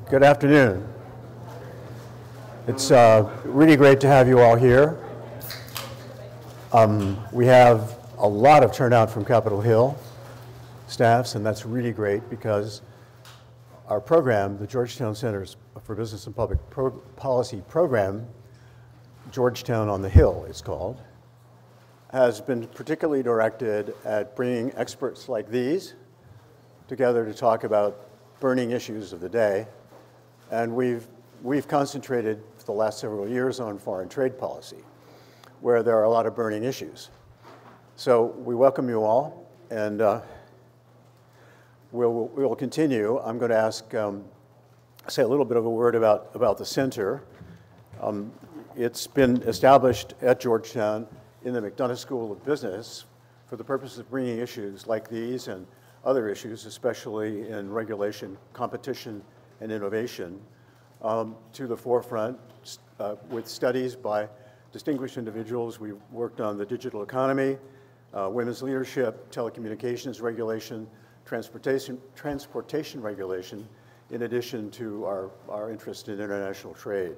Good afternoon. It's really great to have you all here. We have a lot of turnout from Capitol Hill staffs, and that's really great because our program, the Georgetown Centers for Business and Public Policy program, Georgetown on the Hill it's called, has been particularly directed at bringing experts like these together to talk about burning issues of the day. And we've concentrated for the last several years on foreign trade policy, where there are a lot of burning issues. So we welcome you all, and we'll continue. I'm going to say a little bit of a word about the center. It's been established at Georgetown in the McDonough School of Business for the purpose of bringing issues like these and other issues, especially in regulation, competition, and innovation, to the forefront with studies by distinguished individuals. We've worked on the digital economy, women's leadership, telecommunications regulation, transportation regulation, in addition to our interest in international trade.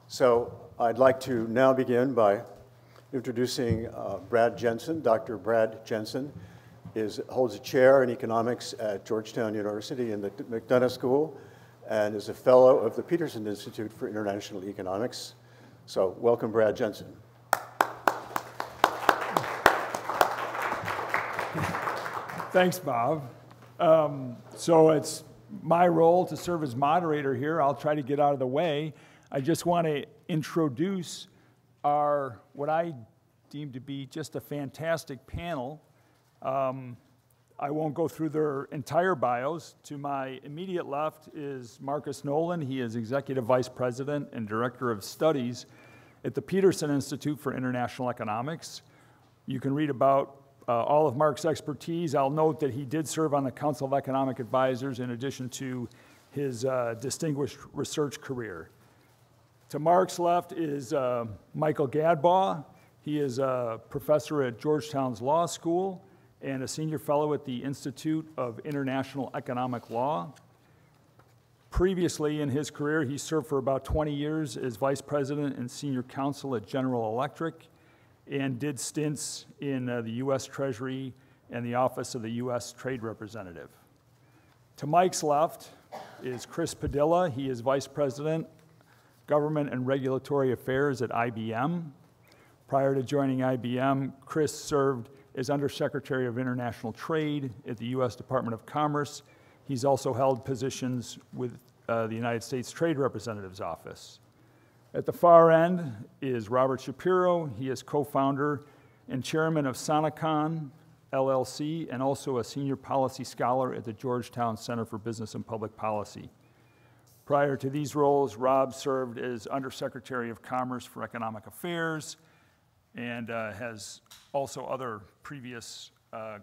So I'd like to now begin by introducing Brad Jensen. Dr. Brad Jensen holds a chair in economics at Georgetown University in the McDonough School and is a fellow of the Peterson Institute for International Economics. So welcome, Brad Jensen. Thanks, Bob. So it's my role to serve as moderator here. I'll try to get out of the way. I just want to introduce what I deem to be just a fantastic panel. I won't go through their entire bios. To my immediate left is Marcus Nolan. He is Executive Vice President and Director of Studies at the Peterson Institute for International Economics. You can read about all of Mark's expertise. I'll note that he did serve on the Council of Economic Advisors in addition to his distinguished research career. To Mark's left is Michael Gadbaugh. He is a professor at Georgetown's Law School and a senior fellow at the Institute of International Economic Law. Previously in his career, he served for about 20 years as vice president and senior counsel at General Electric and did stints in the U.S. Treasury and the Office of the U.S. Trade Representative. To Mike's left is Chris Padilla. He is vice president, government and regulatory affairs at IBM. Prior to joining IBM, Chris served as Undersecretary of International Trade at the U.S. Department of Commerce. He's also held positions with the United States Trade Representative's Office. At the far end is Robert Shapiro. He is co-founder and chairman of Sonecon, LLC, and also a senior policy scholar at the Georgetown Center for Business and Public Policy. Prior to these roles, Rob served as Undersecretary of Commerce for Economic Affairs and has also other previous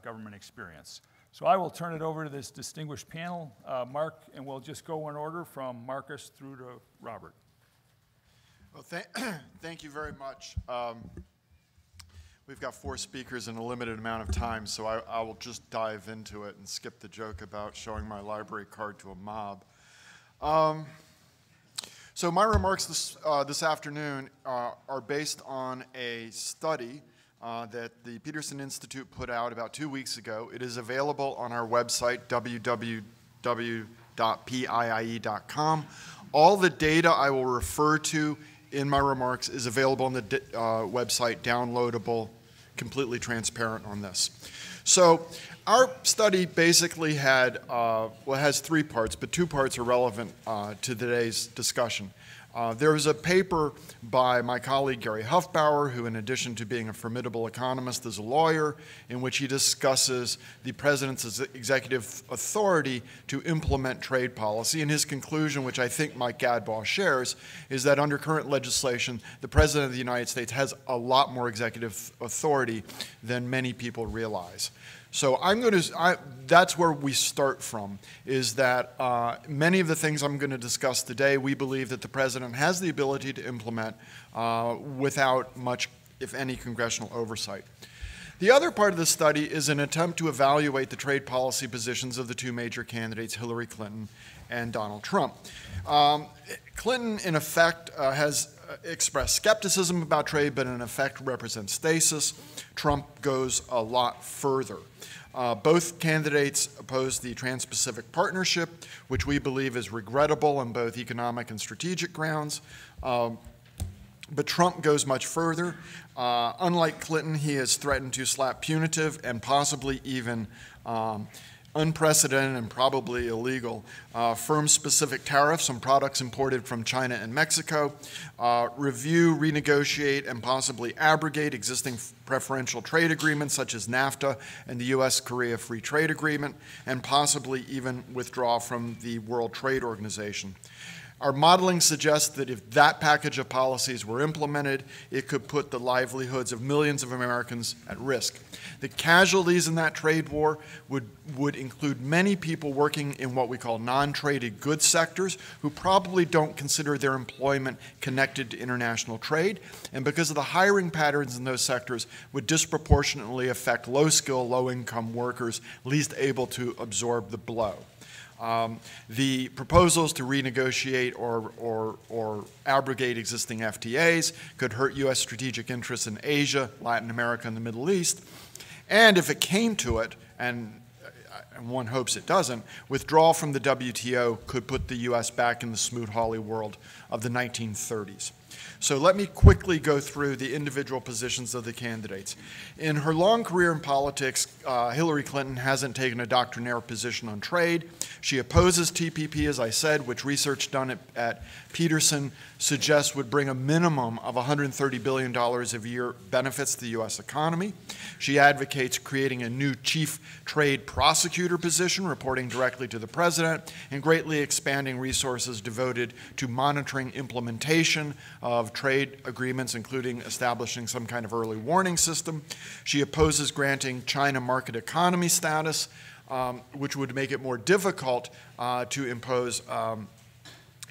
government experience. So I will turn it over to this distinguished panel, Mark, and we'll just go in order from Marcus through to Robert. Well, thank you very much. We've got 4 speakers in a limited amount of time, so I will just dive into it and skip the joke about showing my library card to a mob. So my remarks this afternoon are based on a study that the Peterson Institute put out about 2 weeks ago. It is available on our website, www.piie.com. All the data I will refer to in my remarks is available on the website, downloadable, completely transparent on this. So our study basically had, well, it has 3 parts, but 2 parts are relevant to today's discussion. There was a paper by my colleague Gary Huffbauer, who in addition to being a formidable economist is a lawyer, in which he discusses the president's executive authority to implement trade policy. And his conclusion, which I think Mike Gadbaugh shares, is that under current legislation, the president of the United States has a lot more executive authority than many people realize. So that's where we start from, is that many of the things I'm going to discuss today, we believe that the president has the ability to implement without much, if any, congressional oversight. The other part of the study is an attempt to evaluate the trade policy positions of the two major candidates, Hillary Clinton and Donald Trump. Clinton, in effect, has expressed skepticism about trade, but in effect represents stasis. Trump goes a lot further. Both candidates oppose the Trans-Pacific Partnership, which we believe is regrettable on both economic and strategic grounds. But Trump goes much further. Unlike Clinton, he has threatened to slap punitive and possibly even unprecedented and probably illegal firm-specific tariffs on products imported from China and Mexico, review, renegotiate, and possibly abrogate existing preferential trade agreements such as NAFTA and the U.S.-Korea Free Trade Agreement, and possibly even withdraw from the World Trade Organization. Our modeling suggests that if that package of policies were implemented, it could put the livelihoods of millions of Americans at risk. The casualties in that trade war would include many people working in what we call non-traded goods sectors who probably don't consider their employment connected to international trade, and because of the hiring patterns in those sectors would disproportionately affect low-skill, low-income workers least able to absorb the blow. The proposals to renegotiate or abrogate existing FTAs could hurt U.S. strategic interests in Asia, Latin America, and the Middle East. And if it came to it, and one hopes it doesn't, withdrawal from the WTO could put the U.S. back in the Smoot-Hawley world of the 1930s. So let me quickly go through the individual positions of the candidates. In her long career in politics, Hillary Clinton hasn't taken a doctrinaire position on trade. She opposes TPP, as I said, which research done at Peterson suggests would bring a minimum of $130 billion a year benefits to the U.S. economy. She advocates creating a new chief trade prosecutor position, reporting directly to the president, and greatly expanding resources devoted to monitoring implementation of trade agreements, including establishing some kind of early warning system. She opposes granting China market economy status, which would make it more difficult to impose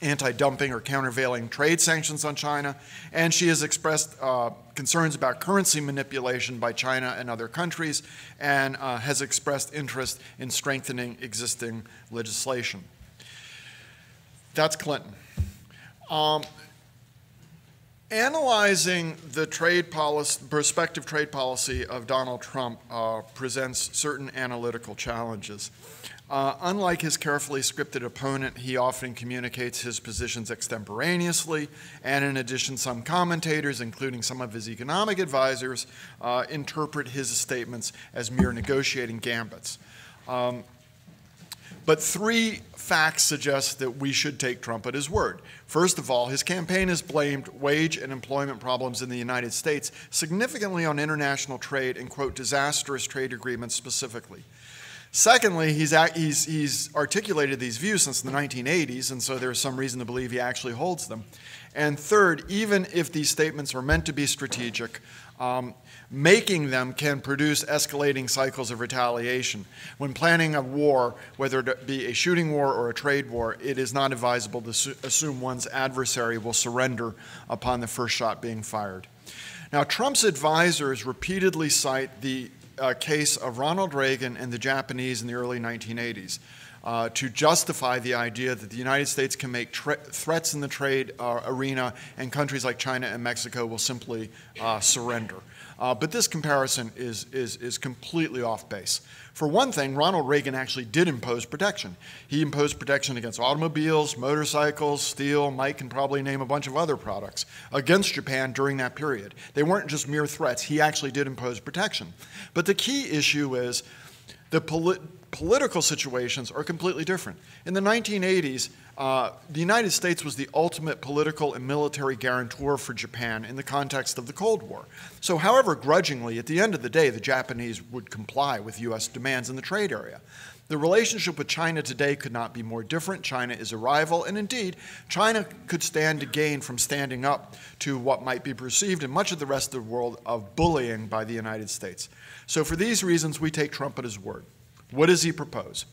anti-dumping or countervailing trade sanctions on China, and she has expressed concerns about currency manipulation by China and other countries, and has expressed interest in strengthening existing legislation. That's Clinton. Analyzing the trade policy, prospective trade policy of Donald Trump presents certain analytical challenges. Unlike his carefully scripted opponent, he often communicates his positions extemporaneously, and in addition, some commentators, including some of his economic advisors, interpret his statements as mere negotiating gambits. But three facts suggest that we should take Trump at his word. First of all, his campaign has blamed wage and employment problems in the United States significantly on international trade and, quote, disastrous trade agreements specifically. Secondly, he's articulated these views since the 1980s, and so there's some reason to believe he actually holds them. And third, even if these statements are meant to be strategic, making them can produce escalating cycles of retaliation. When planning a war, whether it be a shooting war or a trade war, it is not advisable to assume one's adversary will surrender upon the first shot being fired. Now, Trump's advisors repeatedly cite the case of Ronald Reagan and the Japanese in the early 1980s to justify the idea that the United States can make threats in the trade arena and countries like China and Mexico will simply surrender. But this comparison is completely off base. For one thing, Ronald Reagan actually did impose protection. He imposed protection against automobiles, motorcycles, steel, Mike can probably name a bunch of other products, against Japan during that period. They weren't just mere threats. He actually did impose protection. But the key issue is the political situations are completely different. In the 1980s, the United States was the ultimate political and military guarantor for Japan in the context of the Cold War. So however grudgingly, at the end of the day, the Japanese would comply with U.S. demands in the trade area. The relationship with China today could not be more different. China is a rival, and indeed, China could stand to gain from standing up to what might be perceived in much of the rest of the world of bullying by the United States. So for these reasons, we take Trump at his word. What does he propose?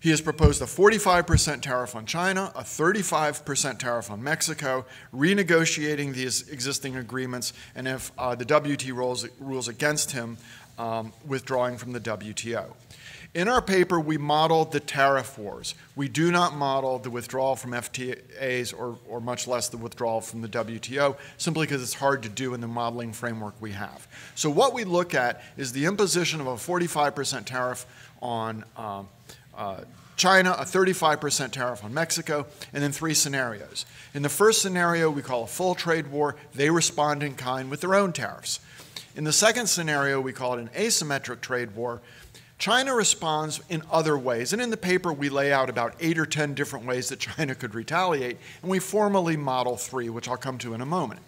He has proposed a 45% tariff on China, a 35% tariff on Mexico, renegotiating these existing agreements, and if the WTO rules against him, withdrawing from the WTO. In our paper, we modeled the tariff wars. We do not model the withdrawal from FTAs or much less the withdrawal from the WTO, simply because it's hard to do in the modeling framework we have. So what we look at is the imposition of a 45% tariff on China, a 35% tariff on Mexico, and then 3 scenarios. In the first scenario, we call a full trade war. They respond in kind with their own tariffs. In the second scenario, we call it an asymmetric trade war. China responds in other ways, and in the paper we lay out about 8 or 10 different ways that China could retaliate, and we formally model 3, which I'll come to in a moment.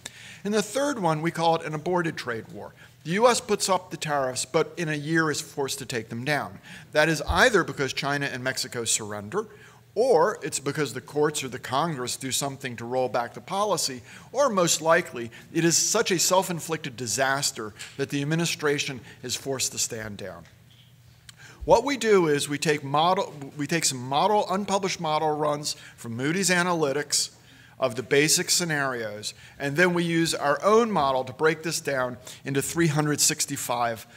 In the third one, we call it an aborted trade war. The U.S. puts up the tariffs, but in a year is forced to take them down. That is either because China and Mexico surrender, or it's because the courts or the Congress do something to roll back the policy, or most likely, it is such a self-inflicted disaster that the administration is forced to stand down. What we do is we take some unpublished model runs from Moody's Analytics of the basic scenarios, and then we use our own model to break this down into 365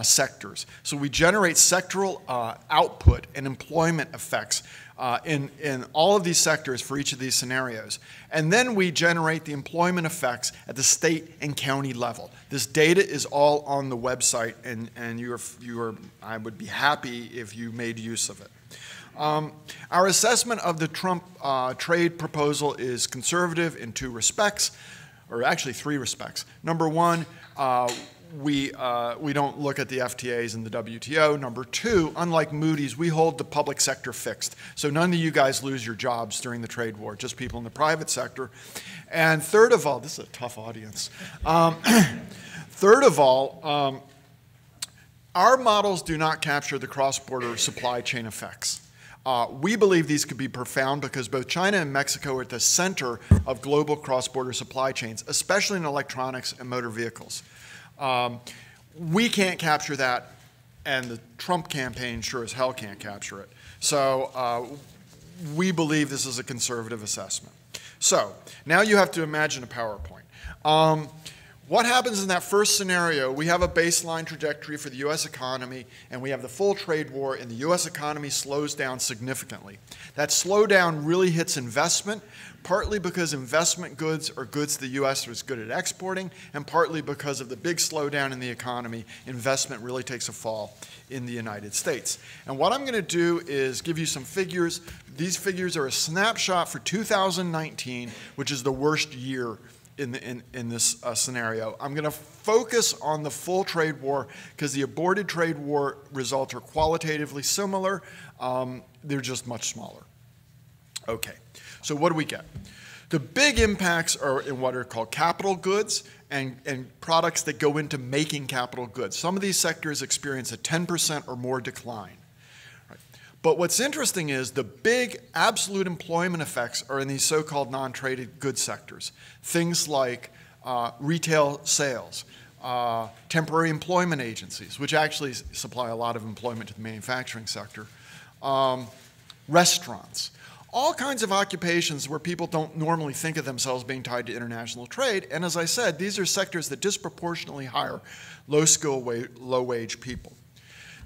sectors. So we generate sectoral output and employment effects in all of these sectors for each of these scenarios. And then we generate the employment effects at the state and county level. This data is all on the website, and I would be happy if you made use of it. Our assessment of the Trump trade proposal is conservative in 2 respects, or actually 3 respects. Number 1, we don't look at the FTAs and the WTO. Number 2, unlike Moody's, we hold the public sector fixed. So none of you guys lose your jobs during the trade war, just people in the private sector. And third of all, this is a tough audience. Third of all, our models do not capture the cross-border supply chain effects. We believe these could be profound because both China and Mexico are at the center of global cross-border supply chains, especially in electronics and motor vehicles. We can't capture that, and the Trump campaign sure as hell can't capture it. So we believe this is a conservative assessment. So now you have to imagine a PowerPoint. What happens in that first scenario? We have a baseline trajectory for the U.S. economy, and we have the full trade war, and the U.S. economy slows down significantly. That slowdown really hits investment, partly because investment goods are goods the U.S. is good at exporting, and partly because of the big slowdown in the economy, investment really takes a fall in the United States. And what I'm going to do is give you some figures. These figures are a snapshot for 2019, which is the worst year in this scenario. I'm going to focus on the full trade war because the aborted trade war results are qualitatively similar. They're just much smaller. Okay, so what do we get? The big impacts are in what are called capital goods and products that go into making capital goods. Some of these sectors experience a 10% or more decline. But what's interesting is the big absolute employment effects are in these so-called non-traded goods sectors. Things like retail sales, temporary employment agencies, which actually supply a lot of employment to the manufacturing sector, restaurants, all kinds of occupations where people don't normally think of themselves being tied to international trade. And as I said, these are sectors that disproportionately hire low-skill, low-wage people.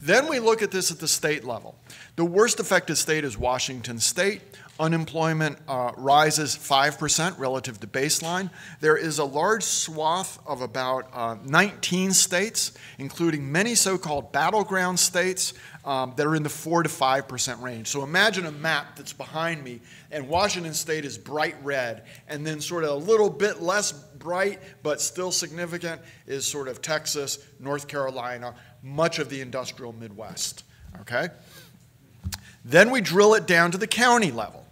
Then we look at this at the state level. The worst affected state is Washington State. Unemployment rises 5% relative to baseline. There is a large swath of about 19 states, including many so-called battleground states that are in the 4 to 5% range. So imagine a map that's behind me, and Washington State is bright red, and then sort of a little bit less bright but still significant is sort of Texas, North Carolina, much of the industrial Midwest, okay? Then we drill it down to the county level.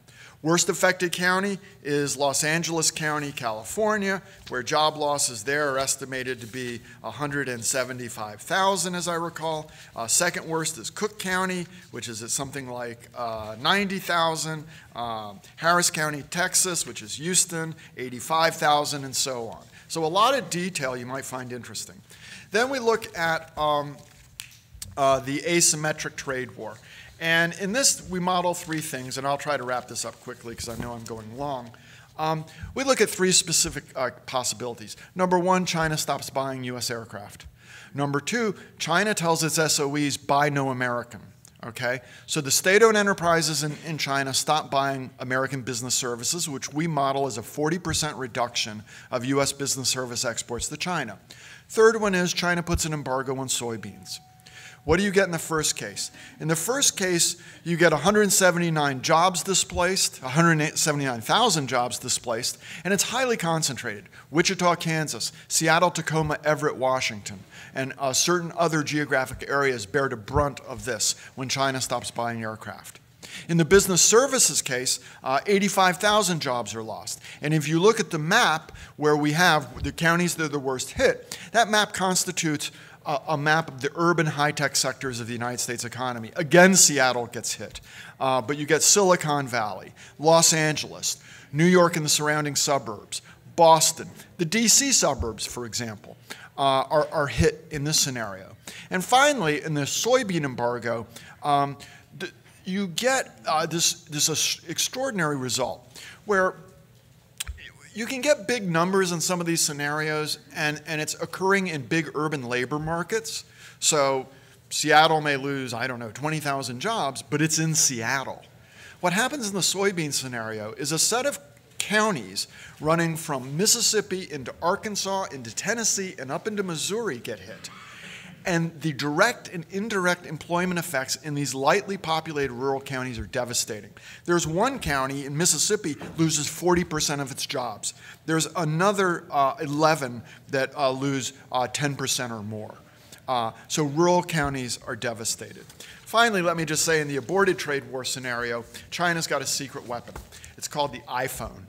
Worst affected county is Los Angeles County, California, where job losses there are estimated to be 175,000, as I recall. Second worst is Cook County, which is at something like 90,000. Harris County, Texas, which is Houston, 85,000, and so on. So a lot of detail you might find interesting. Then we look at the asymmetric trade war. And in this, we model three things, and I'll try to wrap this up quickly because I know I'm going long. We look at three specific possibilities. Number one, China stops buying U.S. aircraft. Number two, China tells its SOEs, buy no American. Okay? So the state-owned enterprises in China stop buying American business services, which we model as a 40% reduction of U.S. business service exports to China. Third one is China puts an embargo on soybeans. What do you get in the first case? In the first case, you get 179 jobs displaced, 179,000 jobs displaced, and it's highly concentrated. Wichita, Kansas, Seattle, Tacoma, Everett, Washington, and certain other geographic areas bear the brunt of this when China stops buying aircraft. In the business services case, 85,000 jobs are lost. And if you look at the map where we have the counties that are the worst hit, that map constitutes a map of the urban high-tech sectors of the United States economy. Again, Seattle gets hit. But you get Silicon Valley, Los Angeles, New York and the surrounding suburbs, Boston, the DC suburbs, for example, are hit in this scenario. And finally, in the soybean embargo, you get this extraordinary result where you can get big numbers in some of these scenarios, and it's occurring in big urban labor markets. So Seattle may lose, I don't know, 20,000 jobs, but it's in Seattle. What happens in the soybean scenario is a set of counties running from Mississippi into Arkansas, into Tennessee, and up into Missouri get hit. And the direct and indirect employment effects in these lightly populated rural counties are devastating. There's one county in Mississippi loses 40% of its jobs. There's another 11 that lose 10% or more. So rural counties are devastated. Finally, let me just say in the aborted trade war scenario, China's got a secret weapon. It's called the iPhone.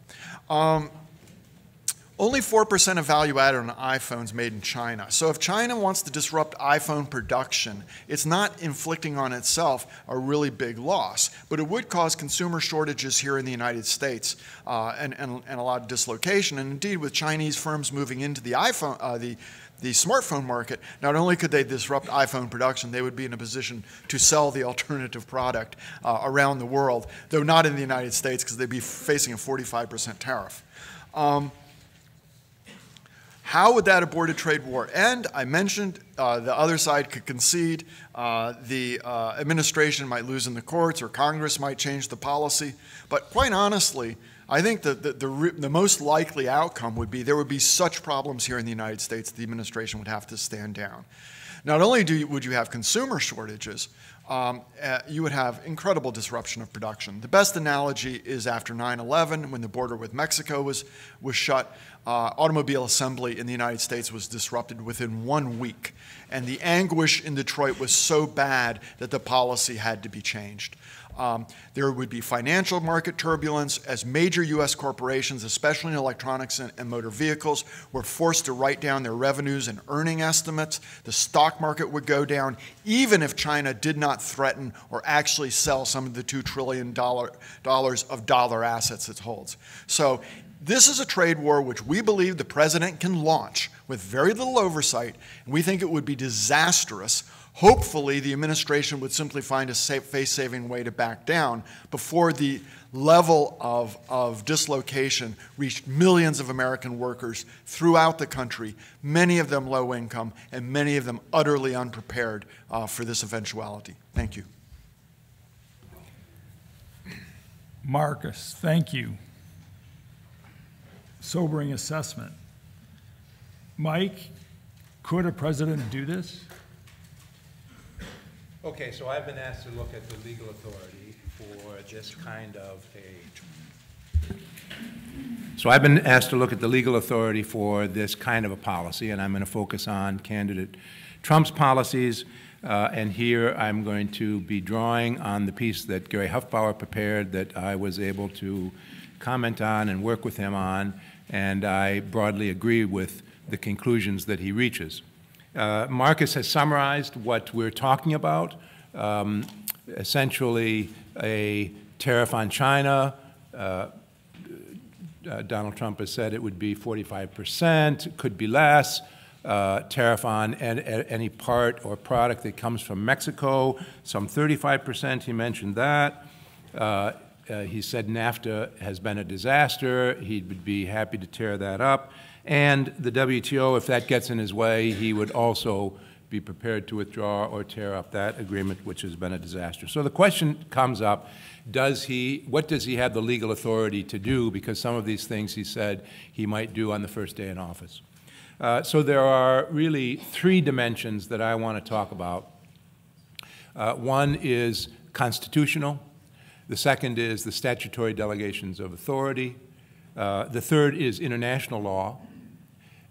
Only 4% of value added on iPhones made in China. So if China wants to disrupt iPhone production, it's not inflicting on itself a really big loss, but it would cause consumer shortages here in the United States and a lot of dislocation. And indeed, with Chinese firms moving into the iPhone, the smartphone market, not only could they disrupt iPhone production, they would be in a position to sell the alternative product around the world, though not in the United States because they'd be facing a 45% tariff. How would that aborted trade war end? I mentioned the other side could concede, the administration might lose in the courts, or Congress might change the policy. But quite honestly, I think the most likely outcome would be there would be such problems here in the United States the administration would have to stand down. Not only would you have consumer shortages, you would have incredible disruption of production. The best analogy is after 9/11, when the border with Mexico was shut. Automobile assembly in the United States was disrupted within 1 week. And the anguish in Detroit was so bad that the policy had to be changed. There would be financial market turbulence as major U.S. corporations, especially in electronics and motor vehicles, were forced to write down their revenues and earning estimates. The stock market would go down, even if China did not threaten or actually sell some of the $2 trillion of dollar assets it holds. So this is a trade war which we believe the president can launch with very little oversight, and we think it would be disastrous. Hopefully, the administration would simply find a face-saving way to back down before the level of dislocation reached millions of American workers throughout the country, many of them low income, and many of them utterly unprepared for this eventuality. Thank you. Marcus, thank you. Sobering assessment. Mike, could a president do this? Okay, so I've been asked to look at the legal authority for this kind of a policy, and I'm going to focus on candidate Trump's policies, and here I'm going to be drawing on the piece that Gary Huffbauer prepared that I was able to comment on and work with him on, and I broadly agree with the conclusions that he reaches. Marcus has summarized what we're talking about, essentially a tariff on China. Donald Trump has said it would be 45%, it could be less. tariff on any part or product that comes from Mexico, some 35%, he mentioned that. He said NAFTA has been a disaster. He would be happy to tear that up. And the WTO, if that gets in his way, he would also be prepared to withdraw or tear up that agreement, which has been a disaster. So the question comes up, what does he have the legal authority to do? Because some of these things he said he might do on the first day in office. So there are really three dimensions that I want to talk about. One is constitutional. The second is the statutory delegations of authority. The third is international law.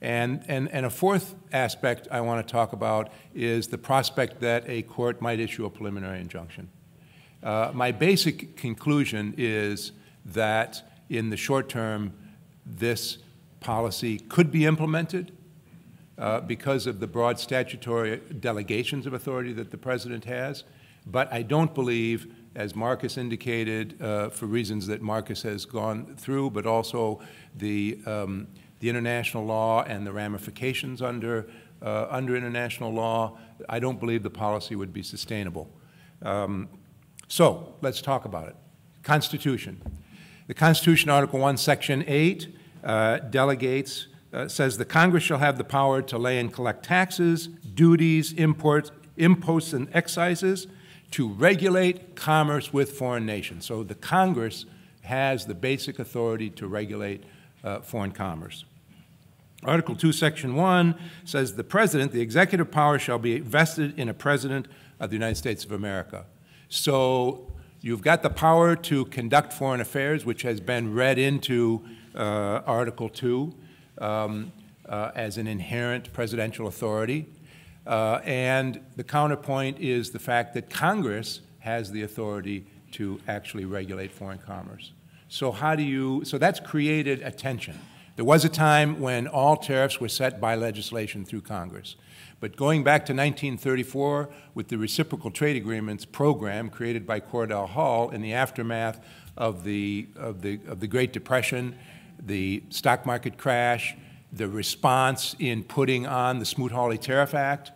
And a fourth aspect I want to talk about is the prospect that a court might issue a preliminary injunction. My basic conclusion is that in the short term, this policy could be implemented because of the broad statutory delegations of authority that the President has, but I don't believe, as Marcus indicated, for reasons that Marcus has gone through, but also the international law and the ramifications under international law, I don't believe the policy would be sustainable. So let's talk about it. Constitution. The Constitution, Article 1, Section 8, delegates, says the Congress shall have the power to lay and collect taxes, duties, imposts, and excises to regulate commerce with foreign nations. So the Congress has the basic authority to regulate foreign commerce. Article 2, Section 1 says the President, the executive power shall be vested in a President of the United States of America. So you've got the power to conduct foreign affairs, which has been read into Article 2 as an inherent presidential authority. And the counterpoint is the fact that Congress has the authority to actually regulate foreign commerce. So so that's created a tension. There was a time when all tariffs were set by legislation through Congress. But going back to 1934 with the Reciprocal Trade Agreements program created by Cordell Hull in the aftermath of the Great Depression, the stock market crash, the response in putting on the Smoot-Hawley Tariff Act,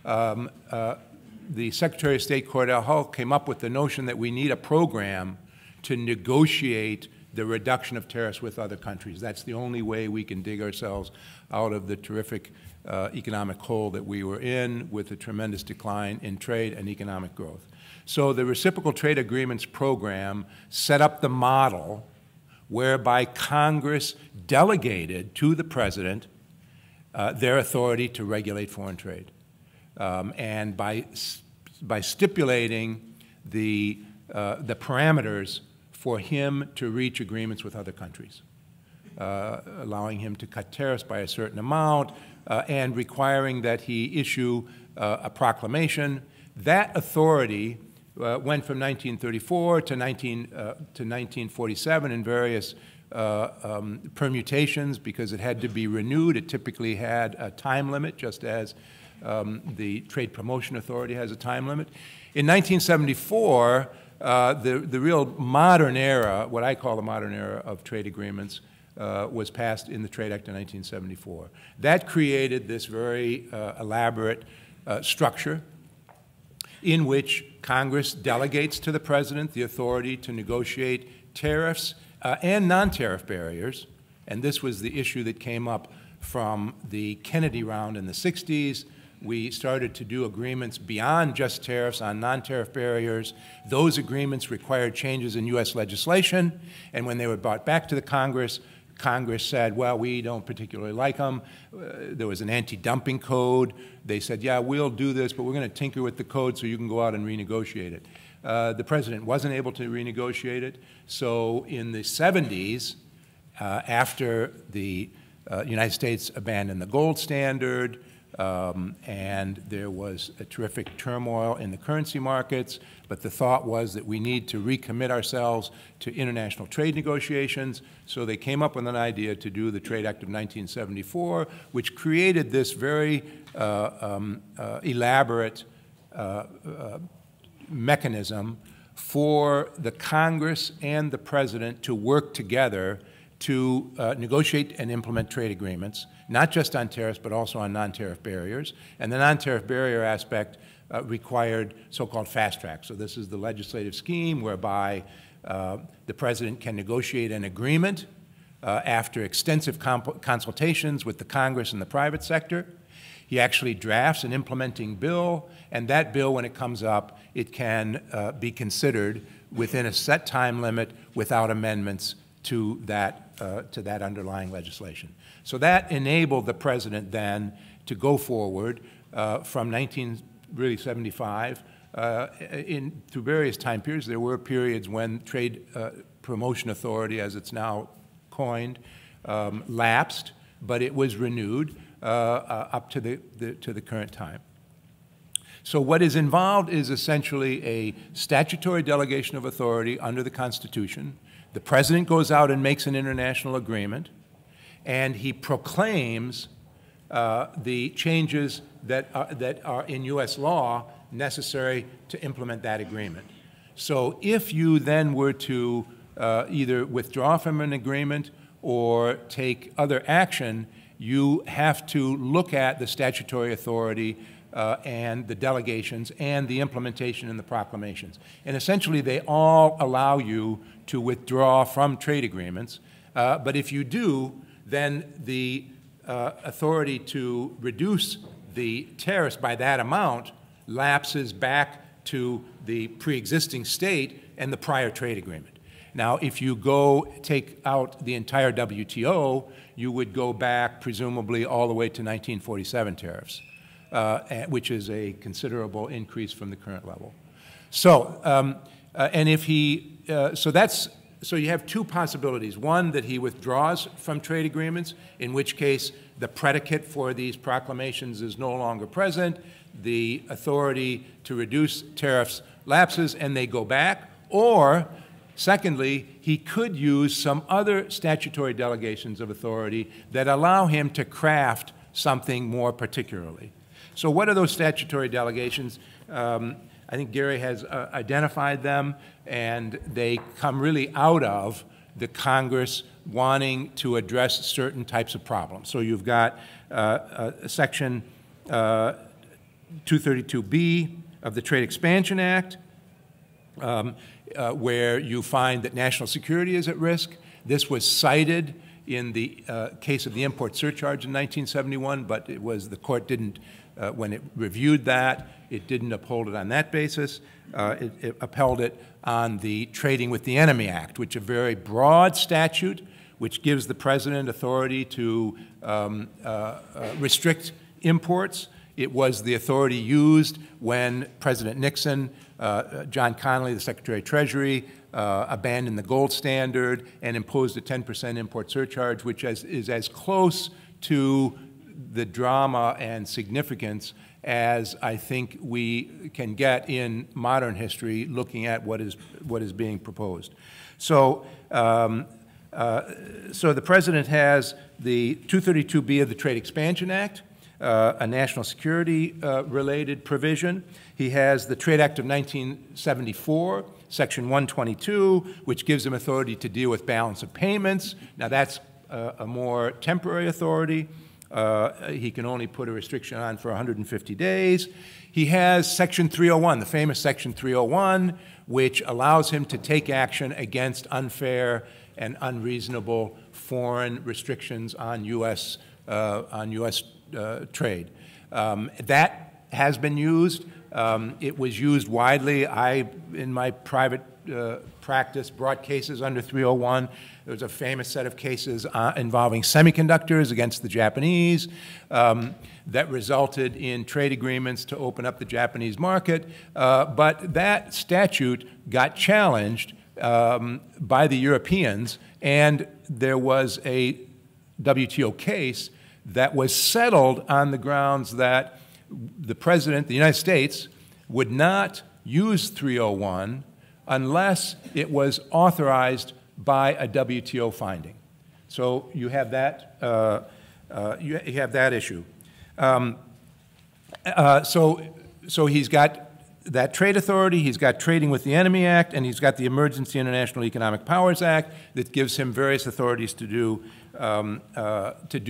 the Secretary of State Cordell Hull came up with the notion that we need a program to negotiate the reduction of tariffs with other countries. That's the only way we can dig ourselves out of the terrific economic hole that we were in with a tremendous decline in trade and economic growth. So the Reciprocal Trade Agreements program set up the model whereby Congress delegated to the President their authority to regulate foreign trade. And by stipulating the parameters for him to reach agreements with other countries, allowing him to cut tariffs by a certain amount, and requiring that he issue a proclamation. That authority went from 1934 to 1947 in various permutations because it had to be renewed. It typically had a time limit, just as the Trade Promotion Authority has a time limit. In 1974, the real modern era, what I call the modern era of trade agreements, was passed in the Trade Act of 1974. That created this very elaborate structure in which Congress delegates to the President the authority to negotiate tariffs and non-tariff barriers. And this was the issue that came up from the Kennedy round in the 60s. We started to do agreements beyond just tariffs on non-tariff barriers. Those agreements required changes in U.S. legislation, and when they were brought back to the Congress, Congress said, well, we don't particularly like them. There was an anti-dumping code. They said, yeah, we'll do this, but we're going to tinker with the code so you can go out and renegotiate it. The President wasn't able to renegotiate it, so in the 70s, after the United States abandoned the gold standard, and there was a terrific turmoil in the currency markets, but the thought was that we need to recommit ourselves to international trade negotiations, so they came up with an idea to do the Trade Act of 1974, which created this very elaborate mechanism for the Congress and the President to work together to negotiate and implement trade agreements, not just on tariffs, but also on non-tariff barriers. And the non-tariff barrier aspect required so-called fast track. So this is the legislative scheme whereby the president can negotiate an agreement after extensive consultations with the Congress and the private sector. He actually drafts an implementing bill, and that bill, when it comes up, it can be considered within a set time limit without amendments to that underlying legislation. So that enabled the president then to go forward from 1975 through various time periods. There were periods when Trade Promotion Authority, as it's now coined, lapsed, but it was renewed up to the current time. So what is involved is essentially a statutory delegation of authority under the Constitution. The president goes out and makes an international agreement, and he proclaims the changes that are in U.S. law necessary to implement that agreement. So if you then were to either withdraw from an agreement or take other action, you have to look at the statutory authority and the delegations and the implementation and the proclamations. And essentially, they all allow you to withdraw from trade agreements. But if you do, then the authority to reduce the tariffs by that amount lapses back to the pre-existing state and the prior trade agreement. Now, if you go take out the entire WTO, you would go back presumably all the way to 1947 tariffs, which is a considerable increase from the current level. So, and if he, so you have two possibilities. One, that he withdraws from trade agreements, in which case the predicate for these proclamations is no longer present, the authority to reduce tariffs lapses, and they go back. Or, secondly, he could use some other statutory delegations of authority that allow him to craft something more particularly. So what are those statutory delegations? I think Gary has identified them, and they come really out of the Congress wanting to address certain types of problems. So you've got Section 232B of the Trade Expansion Act, where you find that national security is at risk. This was cited in the case of the import surcharge in 1971, but it was, the court didn't, when it reviewed that, it didn't uphold it on that basis. It upheld it on the Trading with the Enemy Act, which is a very broad statute which gives the president authority to restrict imports. It was the authority used when President Nixon, John Connally, the Secretary of Treasury, abandoned the gold standard and imposed a 10% import surcharge, which is as close to the drama and significance as I think we can get in modern history looking at what is being proposed. So, so the President has the 232B of the Trade Expansion Act, a national security related provision. He has the Trade Act of 1974, Section 122, which gives him authority to deal with balance of payments. Now that's a more temporary authority. He can only put a restriction on for 150 days. He has Section 301, the famous Section 301, which allows him to take action against unfair and unreasonable foreign restrictions on U.S. Trade. That has been used. It was used widely. I, in my private practice, brought cases under 301. There was a famous set of cases involving semiconductors against the Japanese that resulted in trade agreements to open up the Japanese market. But that statute got challenged by the Europeans, and there was a WTO case that was settled on the grounds that the President, the United States, would not use 301 unless it was authorized by a WTO finding. So you have that, you have that issue. So he's got that trade authority, he's got Trading with the Enemy Act, and he's got the Emergency International Economic Powers Act that gives him various authorities to do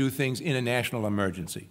things in a national emergency.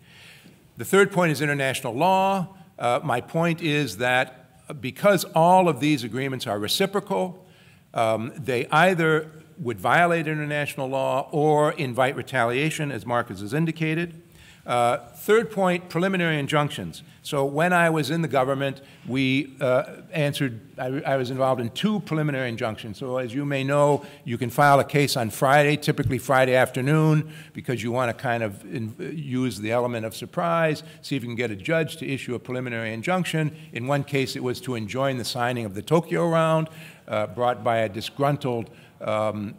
The third point is international law. My point is that because all of these agreements are reciprocal, they either would violate international law or invite retaliation, as Marcus has indicated. Third point, preliminary injunctions. So when I was in the government, we I was involved in 2 preliminary injunctions. So as you may know, you can file a case on Friday, typically Friday afternoon, because you want to kind of use the element of surprise, see if you can get a judge to issue a preliminary injunction. In one case, it was to enjoin the signing of the Tokyo round, brought by a disgruntled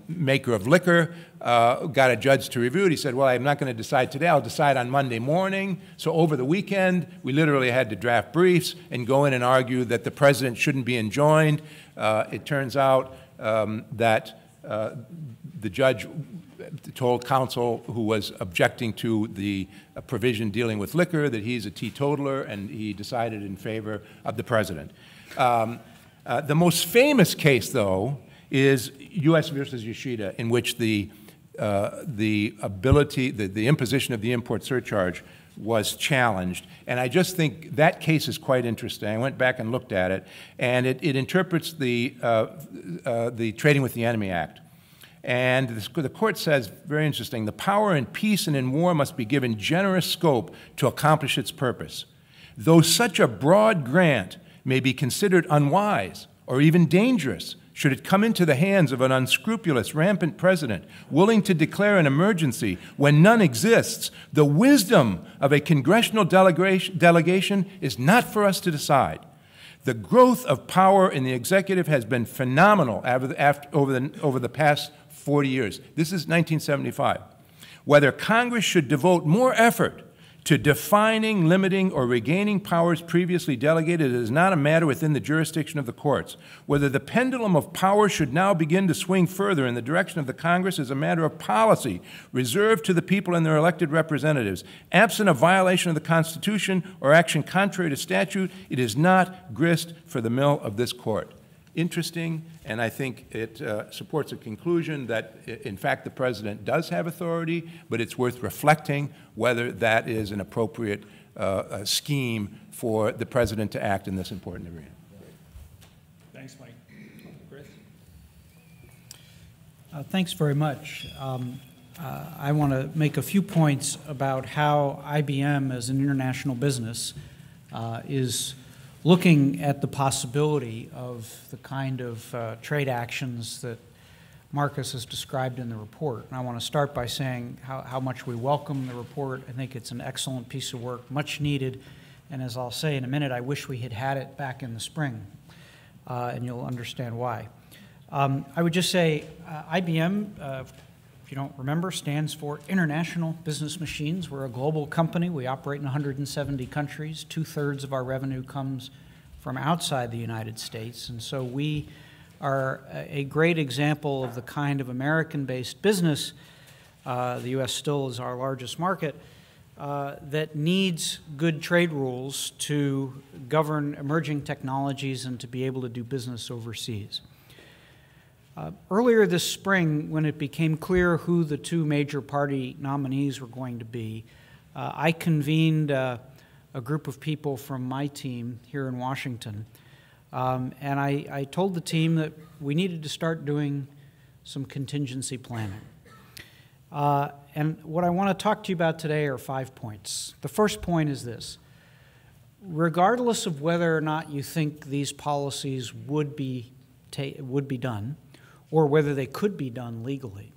maker of liquor, got a judge to review it. He said, well, I'm not going to decide today. I'll decide on Monday morning. So over the weekend, we literally had to draft briefs and go in and argue that the president shouldn't be enjoined. It turns out that the judge told counsel who was objecting to the provision dealing with liquor that he's a teetotaler, and he decided in favor of the president. The most famous case, though, is U.S. versus Yoshida, in which the imposition of the import surcharge was challenged. And I just think that case is quite interesting. I went back and looked at it, and it interprets the Trading with the Enemy Act. And the court says, very interesting, the power in peace and in war must be given generous scope to accomplish its purpose. Though such a broad grant may be considered unwise or even dangerous, should it come into the hands of an unscrupulous, rampant president willing to declare an emergency when none exists, the wisdom of a congressional delegation is not for us to decide. The growth of power in the executive has been phenomenal over the past 40 years. This is 1975. Whether Congress should devote more effort to defining, limiting, or regaining powers previously delegated is not a matter within the jurisdiction of the courts. Whether the pendulum of power should now begin to swing further in the direction of the Congress is a matter of policy reserved to the people and their elected representatives. Absent a violation of the Constitution or action contrary to statute, it is not grist for the mill of this court. Interesting, and I think it supports a conclusion that, in fact, the president does have authority, but it's worth reflecting whether that is an appropriate scheme for the president to act in this important arena. Thanks, Mike. Chris? Thanks very much. I want to make a few points about how IBM as an international business is looking at the possibility of the kind of trade actions that Marcus has described in the report. And I want to start by saying how much we welcome the report. I think it's an excellent piece of work, much needed. And as I'll say in a minute, I wish we had had it back in the spring, and you'll understand why. I would just say IBM, if you don't remember, stands for International Business Machines. We're a global company. We operate in 170 countries. 2/3 of our revenue comes from outside the United States. And so we are a great example of the kind of American-based business, the U.S. still is our largest market, that needs good trade rules to govern emerging technologies and to be able to do business overseas. Earlier this spring, when it became clear who the 2 major party nominees were going to be, I convened a group of people from my team here in Washington, and I told the team that we needed to start doing some contingency planning. And what I want to talk to you about today are 5 points. The first point is this. Regardless of whether or not you think these policies would be done, or whether they could be done legally,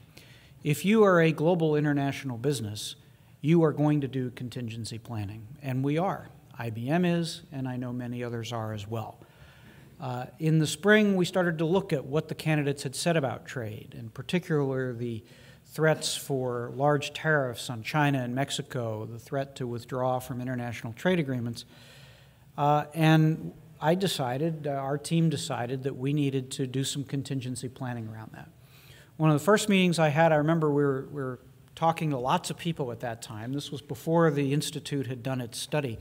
if you are a global international business, you are going to do contingency planning. And we are. IBM is, and I know many others are as well. In the spring, we started to look at what the candidates had said about trade, and particularly the threats for large tariffs on China and Mexico, the threat to withdraw from international trade agreements. And I decided, our team decided, that we needed to do some contingency planning around that. One of the first meetings I had, I remember we were talking to lots of people at that time. This was before the Institute had done its study.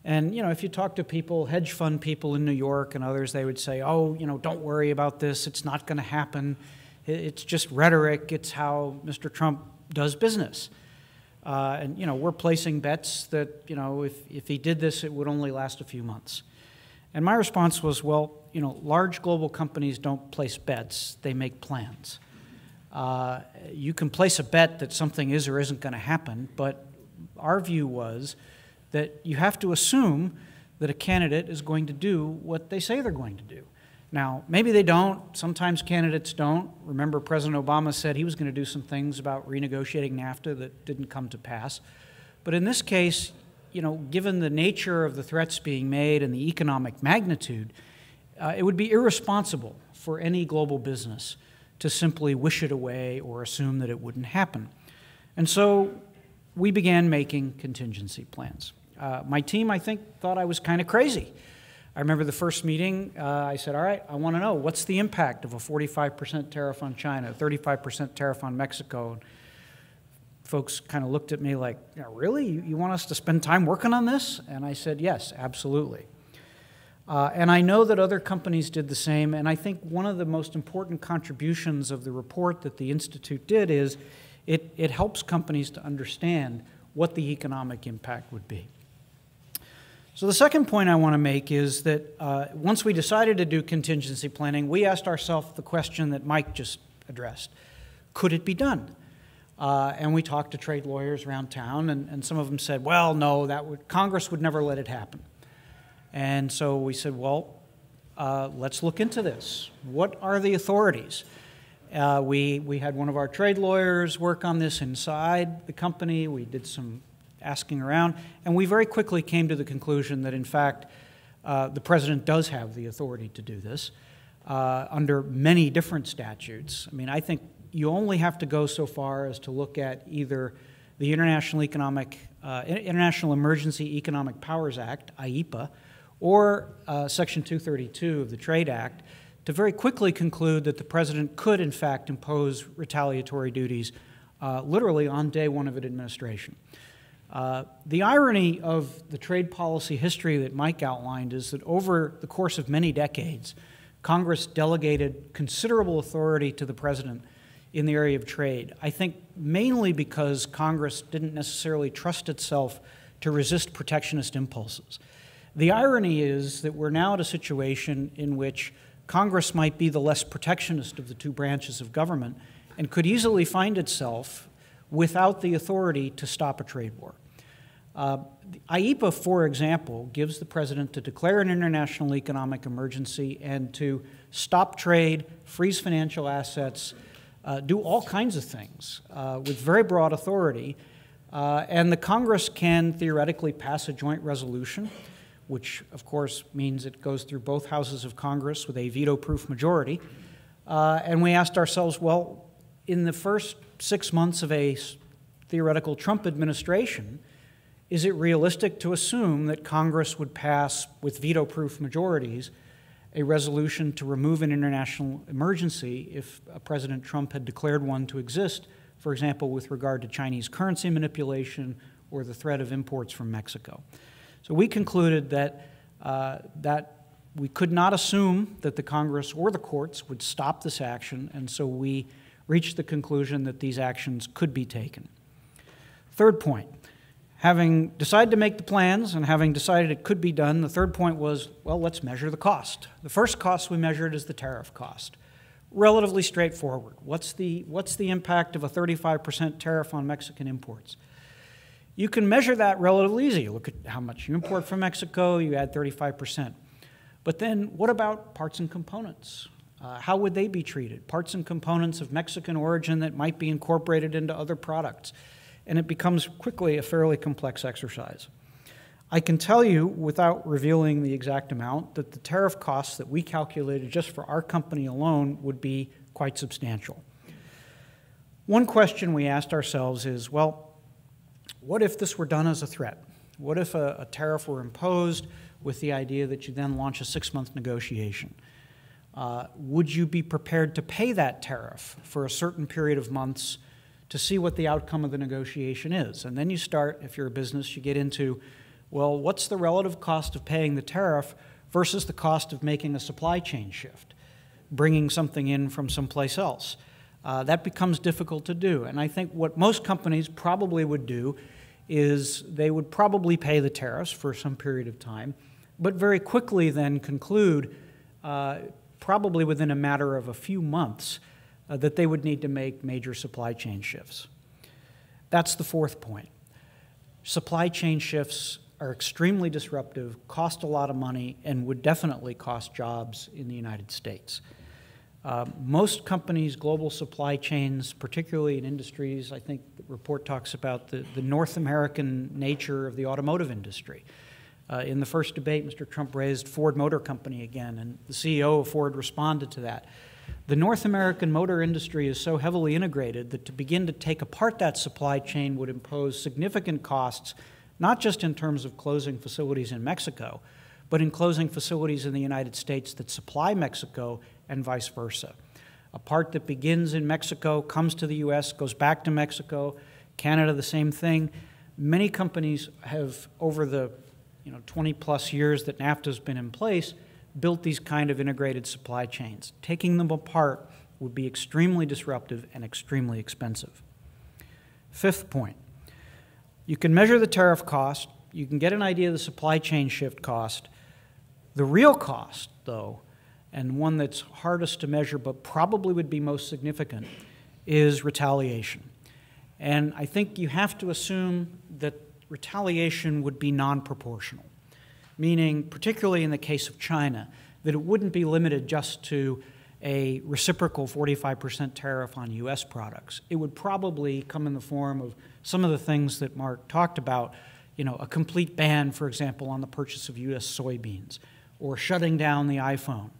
And, you know, if you talk to people, hedge fund people in New York and others, they would say, oh, you know, don't worry about this. It's not going to happen. It's just rhetoric. It's how Mr. Trump does business. And, you know, we're placing bets that, you know, if he did this, it would only last a few months. And my response was, well, you know, large global companies don't place bets. They make plans. You can place a bet that something is or isn't going to happen, but our view was that you have to assume that a candidate is going to do what they say they're going to do. Now, maybe they don't. Sometimes candidates don't. Remember, President Obama said he was going to do some things about renegotiating NAFTA that didn't come to pass. But in this case, you know, given the nature of the threats being made and the economic magnitude, it would be irresponsible for any global business to simply wish it away or assume that it wouldn't happen. And so we began making contingency plans. My team, I think, thought I was kind of crazy. I remember the first meeting, I said, all right, I want to know, what's the impact of a 45% tariff on China, a 35% tariff on Mexico? And folks kind of looked at me like, really? You want us to spend time working on this? And I said, yes, absolutely. And I know that other companies did the same, and I think one of the most important contributions of the report that the Institute did is it helps companies to understand what the economic impact would be. So the second point I want to make is that once we decided to do contingency planning, we asked ourselves the question that Mike just addressed. Could it be done? And we talked to trade lawyers around town, and some of them said, well, no, Congress would never let it happen. And so we said, well, let's look into this. What are the authorities? We had one of our trade lawyers work on this inside the company. We did some asking around, and we very quickly came to the conclusion that, in fact, the president does have the authority to do this under many different statutes. I mean, I think you only have to go so far as to look at either the International Emergency Economic Powers Act, IEPA, or Section 232 of the Trade Act to very quickly conclude that the president could, in fact, impose retaliatory duties literally on day one of an administration. The irony of the trade policy history that Mike outlined is that over the course of many decades, Congress delegated considerable authority to the president in the area of trade. I think mainly because Congress didn't necessarily trust itself to resist protectionist impulses. The irony is that we're now at a situation in which Congress might be the less protectionist of the two branches of government and could easily find itself without the authority to stop a trade war. IEPA, for example, gives the president to declare an international economic emergency and to stop trade, freeze financial assets, do all kinds of things with very broad authority. And the Congress can theoretically pass a joint resolution, which of course means it goes through both houses of Congress with a veto-proof majority. And we asked ourselves, well, in the first 6 months of a theoretical Trump administration, is it realistic to assume that Congress would pass with veto-proof majorities a resolution to remove an international emergency if President Trump had declared one to exist, for example, with regard to Chinese currency manipulation or the threat of imports from Mexico? So we concluded that, that we could not assume that the Congress or the courts would stop this action, and so we reached the conclusion that these actions could be taken. Third point, having decided to make the plans and having decided it could be done, the third point was, well, let's measure the cost. The first cost we measured is the tariff cost. Relatively straightforward. What's the impact of a 35% tariff on Mexican imports? You can measure that relatively easy. You look at how much you import from Mexico, you add 35%. But then what about parts and components? How would they be treated? Parts and components of Mexican origin that might be incorporated into other products. And it becomes quickly a fairly complex exercise. I can tell you, without revealing the exact amount, that the tariff costs that we calculated just for our company alone would be quite substantial. One question we asked ourselves is, well, what if this were done as a threat? What if a tariff were imposed with the idea that you then launch a 6-month negotiation? Would you be prepared to pay that tariff for a certain period of months to see what the outcome of the negotiation is? And then you start, if you're a business, you get into, Well, what's the relative cost of paying the tariff versus the cost of making a supply chain shift, bringing something in from someplace else? That becomes difficult to do. And I think what most companies probably would do is they would probably pay the tariffs for some period of time, but very quickly then conclude, probably within a matter of a few months, that they would need to make major supply chain shifts. That's the fourth point. Supply chain shifts are extremely disruptive, cost a lot of money, and would definitely cost jobs in the United States. Most companies' global supply chains, particularly in industries, I think the report talks about the North American nature of the automotive industry. In the first debate, Mr. Trump raised Ford Motor Company again, and the CEO of Ford responded to that. The North American motor industry is so heavily integrated that to begin to take apart that supply chain would impose significant costs, not just in terms of closing facilities in Mexico, but in closing facilities in the United States that supply Mexico and vice versa. A part that begins in Mexico, comes to the U.S., goes back to Mexico, Canada, the same thing. Many companies have, over the 20-plus years that NAFTA's been in place, built these kind of integrated supply chains. Taking them apart would be extremely disruptive and extremely expensive. Fifth point, you can measure the tariff cost, you can get an idea of the supply chain shift cost. The real cost, though, and one that's hardest to measure but probably would be most significant, is retaliation. And I think you have to assume that retaliation would be non-proportional, meaning, particularly in the case of China, that it wouldn't be limited just to a reciprocal 45% tariff on U.S. products. It would probably come in the form of some of the things that Mark talked about, a complete ban, for example, on the purchase of U.S. soybeans, or shutting down the iPhone.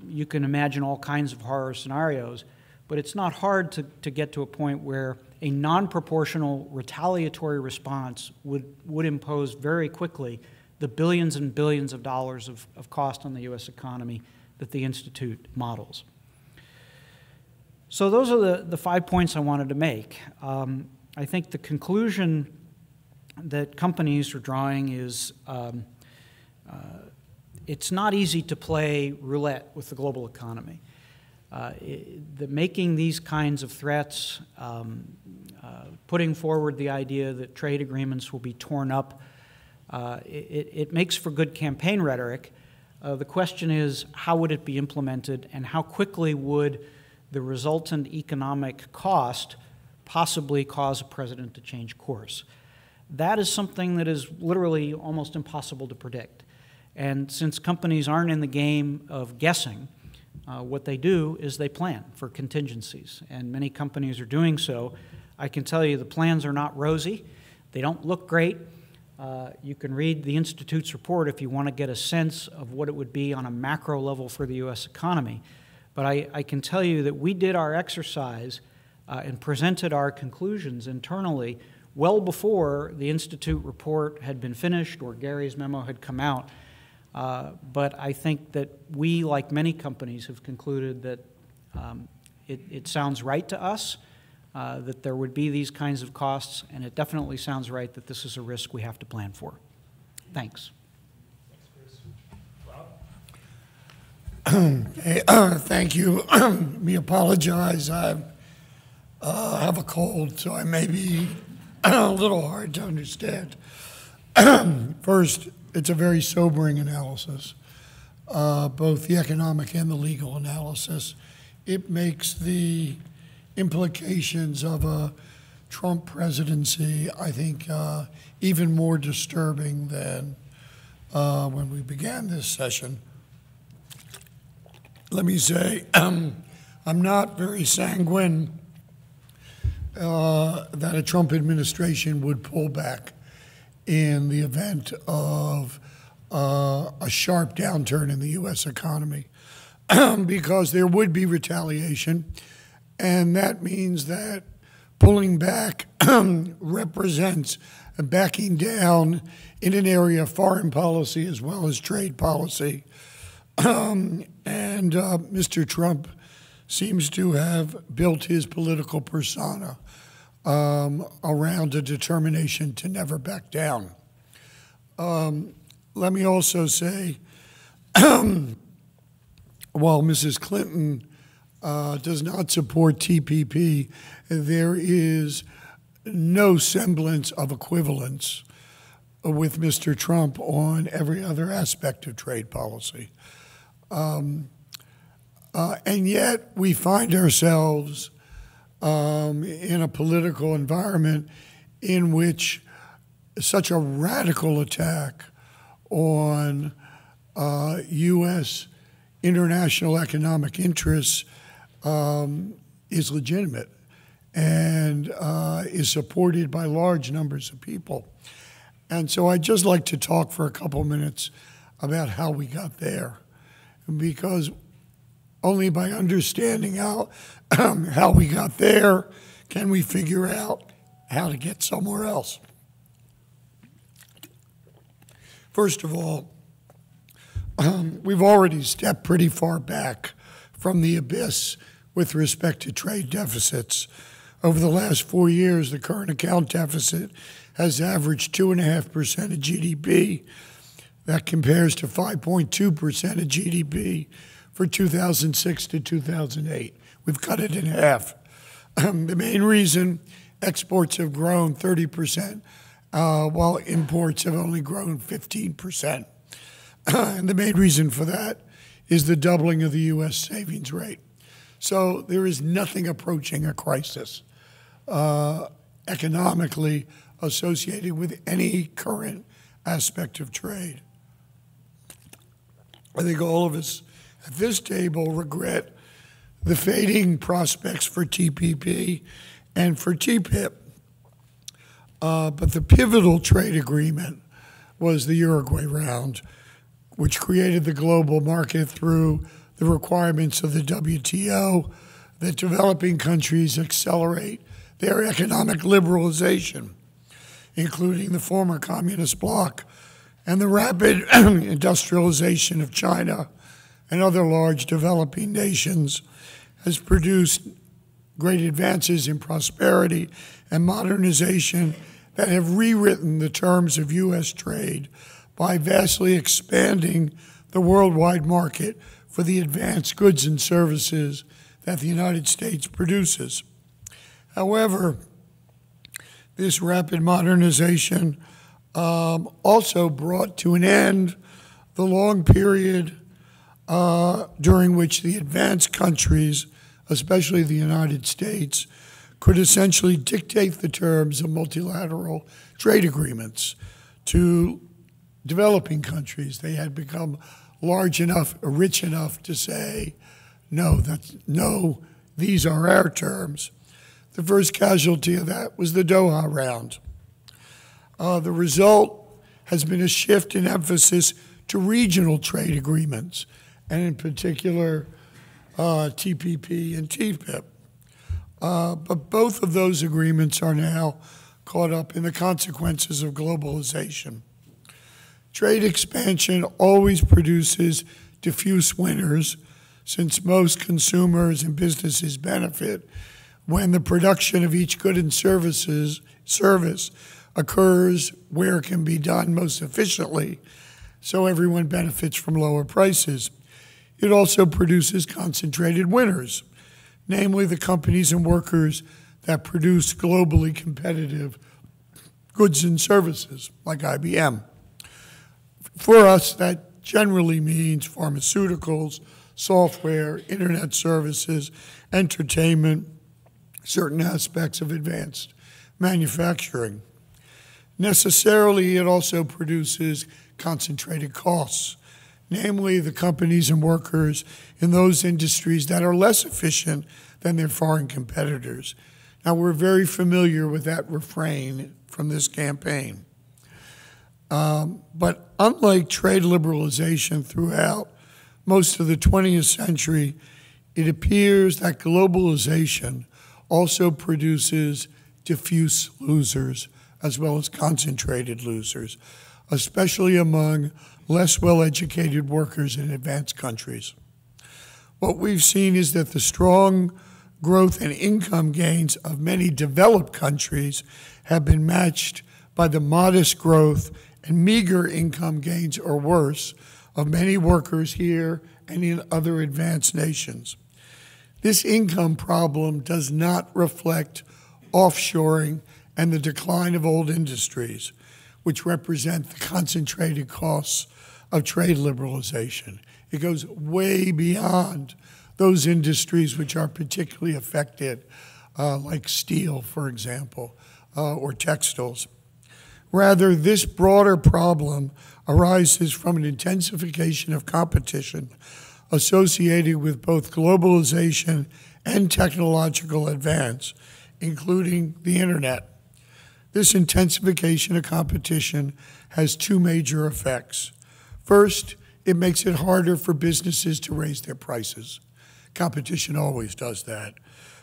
You can imagine all kinds of horror scenarios, but it's not hard to get to a point where a non-proportional retaliatory response would impose very quickly the billions and billions of dollars of cost on the U.S. economy that the Institute models. So those are the 5 points I wanted to make. I think the conclusion that companies are drawing is it's not easy to play roulette with the global economy. Making these kinds of threats, putting forward the idea that trade agreements will be torn up, it makes for good campaign rhetoric. The question is, how would it be implemented, and how quickly would the resultant economic cost possibly cause a president to change course? That is something that is literally almost impossible to predict. And since companies aren't in the game of guessing, what they do is they plan for contingencies, and many companies are doing so. I can tell you the plans are not rosy. They don't look great. You can read the Institute's report if you want to get a sense of what it would be on a macro level for the U.S. economy. But I can tell you that we did our exercise and presented our conclusions internally well before the Institute report had been finished or Gary's memo had come out. But I think that we, like many companies, have concluded that it sounds right to us that there would be these kinds of costs, and it definitely sounds right that this is a risk we have to plan for. Thanks. Hey, thank you. We apologize. I have a cold, so I may be a little hard to understand. First, it's a very sobering analysis, both the economic and the legal analysis. It makes the implications of a Trump presidency, I think, even more disturbing than when we began this session. Let me say, I'm not very sanguine that a Trump administration would pull back in the event of a sharp downturn in the U.S. economy, because there would be retaliation, and that means that pulling back represents backing down in an area of foreign policy as well as trade policy. And Mr. Trump seems to have built his political persona around a determination to never back down. Let me also say, while Mrs. Clinton does not support TPP, there is no semblance of equivalence with Mr. Trump on every other aspect of trade policy. And yet we find ourselves in a political environment in which such a radical attack on U.S. international economic interests is legitimate and is supported by large numbers of people. And so I'd just like to talk for a couple minutes about how we got there, because only by understanding how we got there can we figure out how to get somewhere else. First of all, we've already stepped pretty far back from the abyss with respect to trade deficits. Over the last 4 years, the current account deficit has averaged 2.5% of GDP. That compares to 5.2% of GDP for 2006 to 2008. We've cut it in half. The main reason, exports have grown 30%, while imports have only grown 15%. And the main reason for that is the doubling of the U.S. savings rate. So there is nothing approaching a crisis economically associated with any current aspect of trade. I think all of us at this table regret the fading prospects for TPP and for TPIP. But the pivotal trade agreement was the Uruguay round, which created the global market through the requirements of the WTO that developing countries accelerate their economic liberalization, including the former communist bloc, and the rapid industrialization of China and other large developing nations has produced great advances in prosperity and modernization that have rewritten the terms of U.S. trade by vastly expanding the worldwide market for the advanced goods and services that the United States produces. However, this rapid modernization also brought to an end the long period during which the advanced countries, especially the United States, could essentially dictate the terms of multilateral trade agreements to developing countries. They had become large enough, rich enough to say, no, these are our terms. The first casualty of that was the Doha round. The result has been a shift in emphasis to regional trade agreements, and in particular, TPP and TPIP. But both of those agreements are now caught up in the consequences of globalization. Trade expansion always produces diffuse winners, since most consumers and businesses benefit when the production of each good and service occurs where it can be done most efficiently, so everyone benefits from lower prices. It also produces concentrated winners, namely the companies and workers that produce globally competitive goods and services, like IBM. For us, that generally means pharmaceuticals, software, internet services, entertainment, certain aspects of advanced manufacturing. Necessarily, it also produces concentrated costs, namely the companies and workers in those industries that are less efficient than their foreign competitors. Now, we're very familiar with that refrain from this campaign. But unlike trade liberalization throughout most of the 20th century, it appears that globalization also produces diffuse losers as well as concentrated losers, especially among less well-educated workers in advanced countries. What we've seen is that the strong growth and income gains of many developed countries have been matched by the modest growth and meager income gains or worse of many workers here and in other advanced nations. This income problem does not reflect offshoring and the decline of old industries, which represent the concentrated costs of trade liberalization. It goes way beyond those industries which are particularly affected, like steel, for example, or textiles. Rather, this broader problem arises from an intensification of competition associated with both globalization and technological advance, including the internet. This intensification of competition has two major effects. First, it makes it harder for businesses to raise their prices. Competition always does that,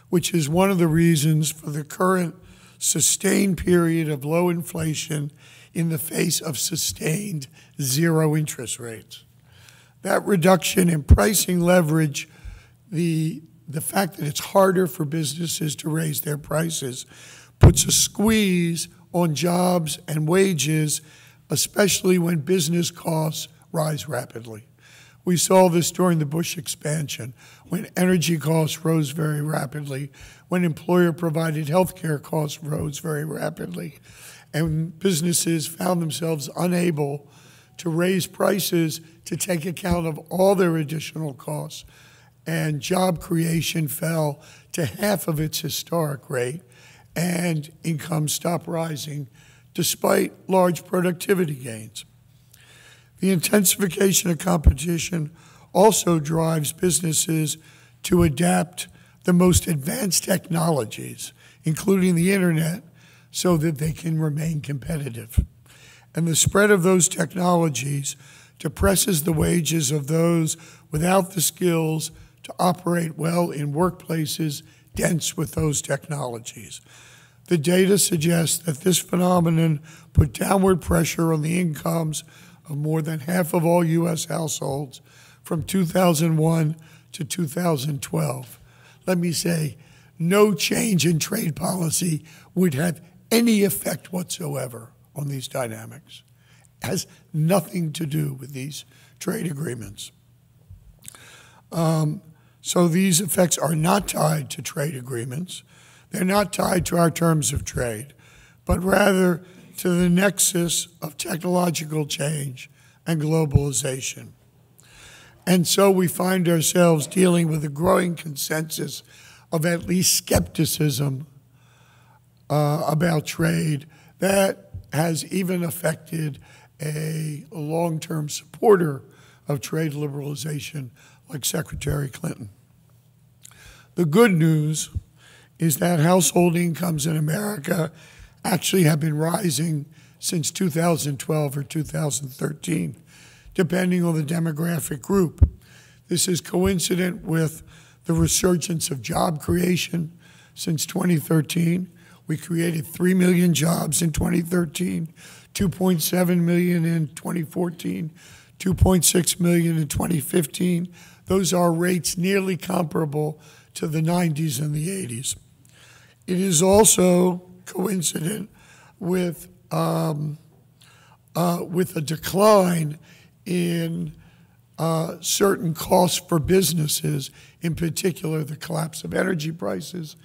which is one of the reasons for the current sustained period of low inflation in the face of sustained zero interest rates. That reduction in pricing leverage, the fact that it's harder for businesses to raise their prices, puts a squeeze on jobs and wages, especially when business costs rise rapidly. We saw this during the Bush expansion, when energy costs rose very rapidly, when employer-provided health care costs rose very rapidly, and businesses found themselves unable to raise prices to take account of all their additional costs, and job creation fell to half of its historic rate, and income stopped rising despite large productivity gains. The intensification of competition also drives businesses to adapt the most advanced technologies, including the internet, so that they can remain competitive. And the spread of those technologies depresses the wages of those without the skills to operate well in workplaces dense with those technologies. The data suggests that this phenomenon put downward pressure on the incomes of more than half of all U.S. households from 2001 to 2012. Let me say, no change in trade policy would have any effect whatsoever on these dynamics. It has nothing to do with these trade agreements. So these effects are not tied to trade agreements. They're not tied to our terms of trade, but rather to the nexus of technological change and globalization. And so we find ourselves dealing with a growing consensus of at least skepticism about trade that has even affected a long-term supporter of trade liberalization like Secretary Clinton. The good news is that household incomes in America actually have been rising since 2012 or 2013, depending on the demographic group. This is coincident with the resurgence of job creation since 2013. We created 3 million jobs in 2013, 2.7 million in 2014, 2.6 million in 2015. Those are rates nearly comparable to the 90s and the 80s. It is also coincident with a decline in certain costs for businesses, in particular the collapse of energy prices,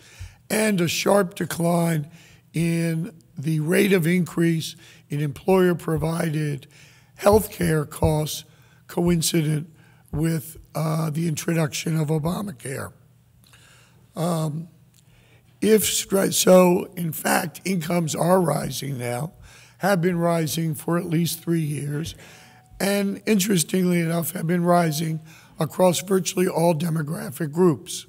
and a sharp decline in the rate of increase in employer-provided health care costs coincident with the introduction of Obamacare. So, in fact, incomes are rising now, have been rising for at least 3 years, and interestingly enough, have been rising across virtually all demographic groups.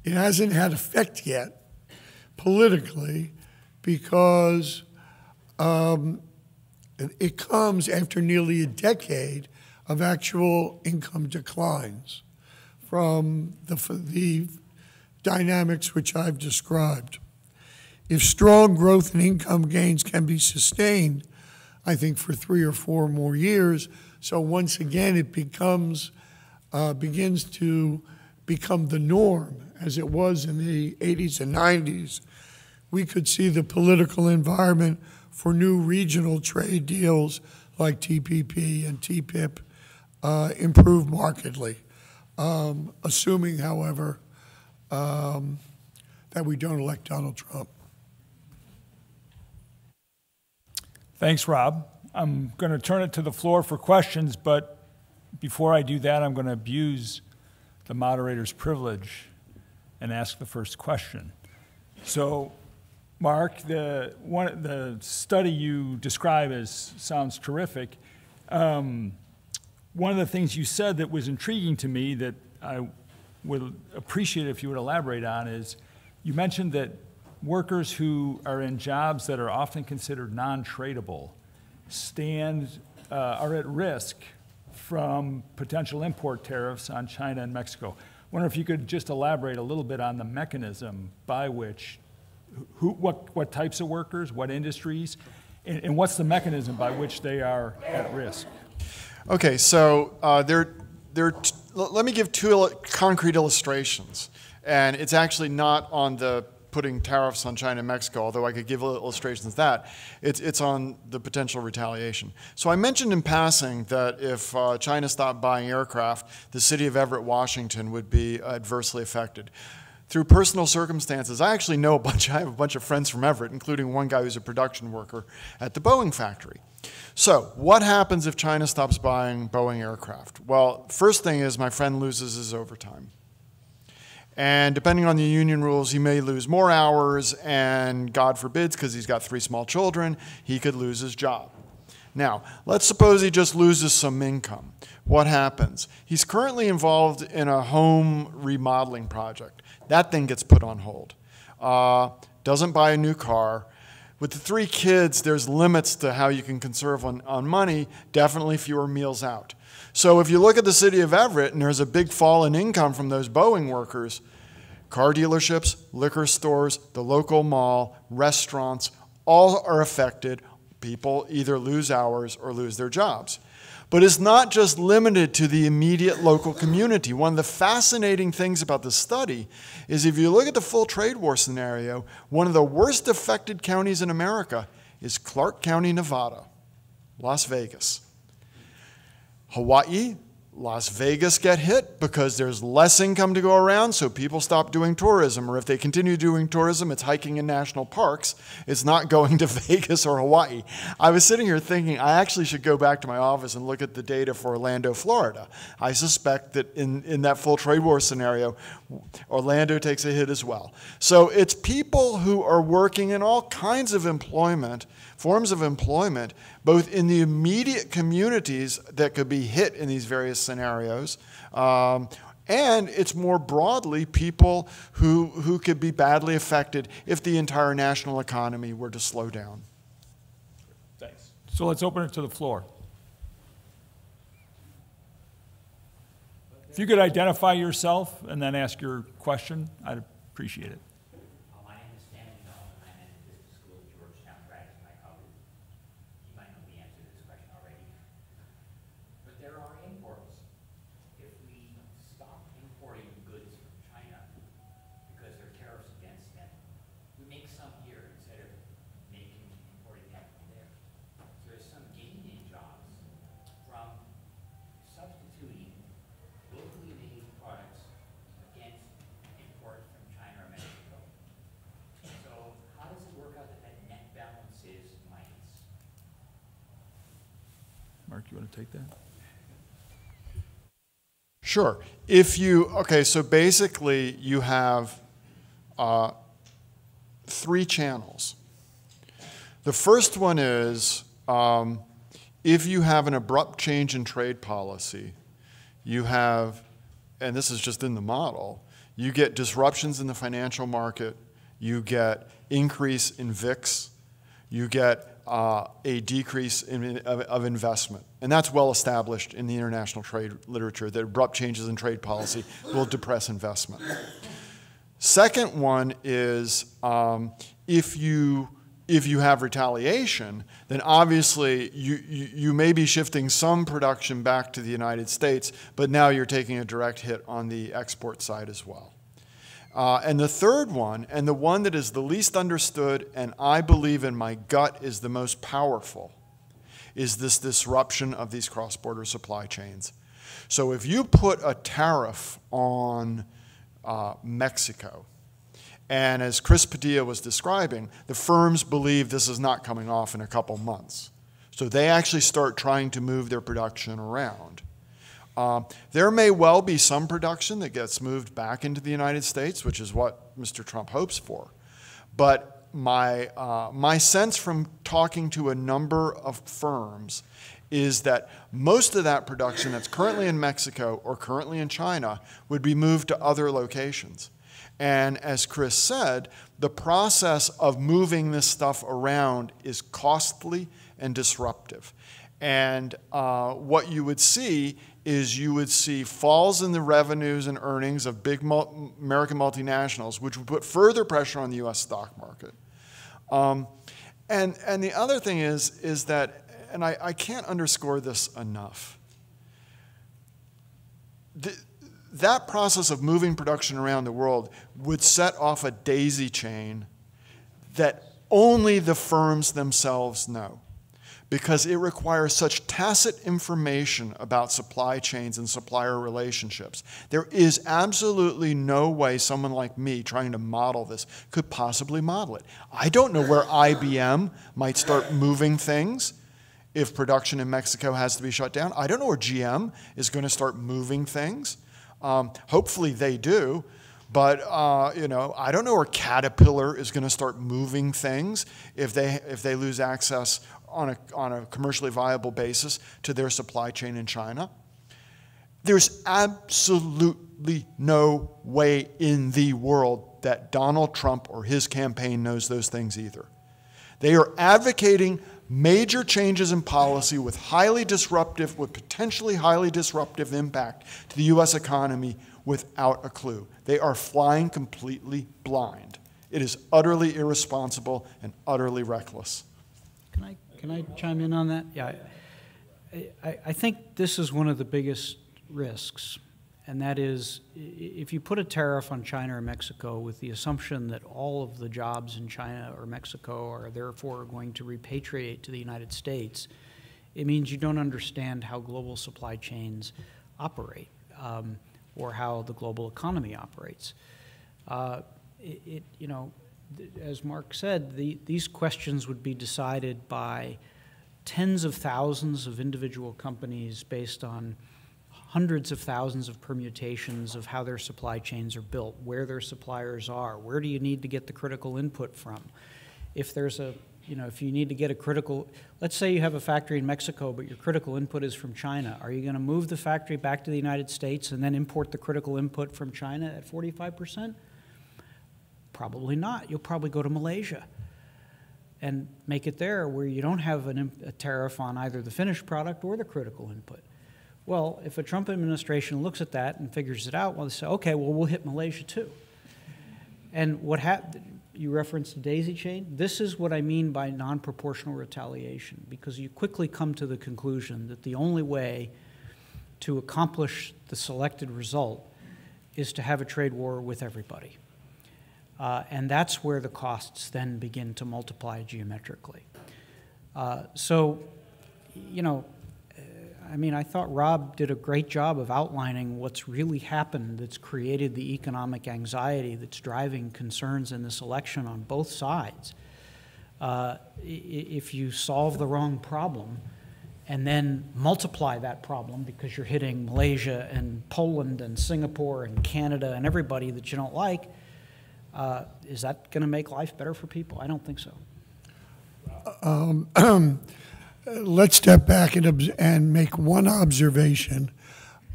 It hasn't had effect yet politically because it comes after nearly a decade of actual income declines from the dynamics which I've described. If strong growth in income gains can be sustained, I think for 3 or 4 more years, so once again it begins to become the norm as it was in the 80s and 90s, we could see the political environment for new regional trade deals like TPP and TPIP improve markedly. Assuming, however, that we don't elect Donald Trump. Thanks, Rob. I'm going to turn it to the floor for questions, but before I do that, I'm going to abuse the moderator's privilege and ask the first question. So, Mark, the study you describe sounds terrific. One of the things you said that was intriguing to me that I would appreciate if you would elaborate on is you mentioned that workers who are in jobs that are often considered non-tradable are at risk from potential import tariffs on China and Mexico. I wonder if you could just elaborate a little bit on the mechanism by which, what types of workers, what industries, and what's the mechanism by which they are at risk? Okay, so let me give two concrete illustrations. And it's actually not on the putting tariffs on China and Mexico, although I could give illustrations of that. It's on the potential retaliation. So I mentioned in passing that if China stopped buying aircraft, the city of Everett, Washington would be adversely affected. Through personal circumstances, I actually know I have a bunch of friends from Everett, including one guy who's a production worker at the Boeing factory. So what happens if China stops buying Boeing aircraft? Well, first thing is my friend loses his overtime. And depending on the union rules, he may lose more hours, and God forbids, because he's got 3 small children, he could lose his job. Now, let's suppose he just loses some income. What happens? He's currently involved in a home remodeling project. That thing gets put on hold. Doesn't buy a new car. With the 3 kids, there's limits to how you can conserve on money, definitely fewer meals out. So if you look at the city of Everett and there's a big fall in income from those Boeing workers, car dealerships, liquor stores, the local mall, restaurants, all are affected. People either lose hours or lose their jobs. But it's not just limited to the immediate local community. One of the fascinating things about the study is if you look at the full trade war scenario, one of the worst affected counties in America is Clark County, Nevada, Las Vegas. Hawaii, Las Vegas get hit because there's less income to go around, so people stop doing tourism. Or if they continue doing tourism, it's hiking in national parks. It's not going to Vegas or Hawaii. I was sitting here thinking I actually should go back to my office and look at the data for Orlando, Florida. I suspect that in that full trade war scenario, Orlando takes a hit as well. So it's people who are working in all kinds of employment, forms of employment, both in the immediate communities that could be hit in these various scenarios, and it's more broadly people who could be badly affected if the entire national economy were to slow down. Thanks. So let's open it to the floor. If you could identify yourself and then ask your question, I'd appreciate it. My name is Stanley Nolan. I'm in the business school at Georgetown, Bradford, my colleague. You might know the answer to this question already. But there are imports. If we stop importing goods from China because there are tariffs against them, we make some here instead of importing them from there. So there's some gain in jobs from substituting locally made products against import from China or Mexico. So how does it work out that that net balance is minus? Mark, you want to take that? Sure. Okay, so basically you have 3 channels. The first one is if you have an abrupt change in trade policy, you have, and this is just in the model, you get disruptions in the financial market, you get increase in VIX, you get a decrease of investment. And that's well established in the international trade literature, that abrupt changes in trade policy will depress investment. Second one is if you have retaliation, then obviously you may be shifting some production back to the United States, but now you're taking a direct hit on the export side as well. And the third one, and the one that is the least understood, and I believe in my gut is the most powerful, is this disruption of these cross-border supply chains. So if you put a tariff on Mexico, and as Chris Padilla was describing, the firms believe this is not coming off in a couple months. So they actually start trying to move their production around. There may well be some production that gets moved back into the United States, which is what Mr. Trump hopes for. But my sense from talking to a number of firms is that most of that production that's currently in Mexico or currently in China would be moved to other locations. And as Chris said, the process of moving this stuff around is costly and disruptive. And what you would see is you would see falls in the revenues and earnings of big American multinationals, which would put further pressure on the U.S. stock market. And the other thing is that, and I can't underscore this enough, that process of moving production around the world would set off a daisy chain that only the firms themselves know, because it requires such tacit information about supply chains and supplier relationships. There is absolutely no way someone like me trying to model this could possibly model it. I don't know where IBM might start moving things if production in Mexico has to be shut down. I don't know where GM is going to start moving things. Hopefully they do, but you know, I don't know where Caterpillar is going to start moving things if they lose access on a commercially viable basis to their supply chain in China. There's absolutely no way in the world that Donald Trump or his campaign knows those things either. They are advocating major changes in policy with potentially highly disruptive impact to the U.S. economy without a clue. They are flying completely blind. It is utterly irresponsible and utterly reckless. Can I chime in on that? Yeah, I think this is one of the biggest risks, and that is if you put a tariff on China or Mexico with the assumption that all of the jobs in China or Mexico are therefore going to repatriate to the United States, it means you don't understand how global supply chains operate or how the global economy operates. You know, as Mark said, these questions would be decided by tens of thousands of individual companies based on hundreds of thousands of permutations of how their supply chains are built, where their suppliers are, where do you need to get the critical input from. If there's a, you know, if you need to get a critical, let's say you have a factory in Mexico, but your critical input is from China. Are you going to move the factory back to the United States and then import the critical input from China at 45%? Probably not. You'll probably go to Malaysia and make it there where you don't have a tariff on either the finished product or the critical input. Well, if a Trump administration looks at that and figures it out, well, they say, okay, well, we'll hit Malaysia too. And what you referenced the daisy chain. This is what I mean by non-proportional retaliation, because you quickly come to the conclusion that the only way to accomplish the selected result is to have a trade war with everybody. And that's where the costs then begin to multiply geometrically. So, you know, I mean, I thought Rob did a great job of outlining what's really happened that's created the economic anxiety that's driving concerns in this election on both sides. If you solve the wrong problem and then multiply that problem because you're hitting Malaysia and Poland and Singapore and Canada and everybody that you don't like, is that going to make life better for people? I don't think so. Let's step back and make one observation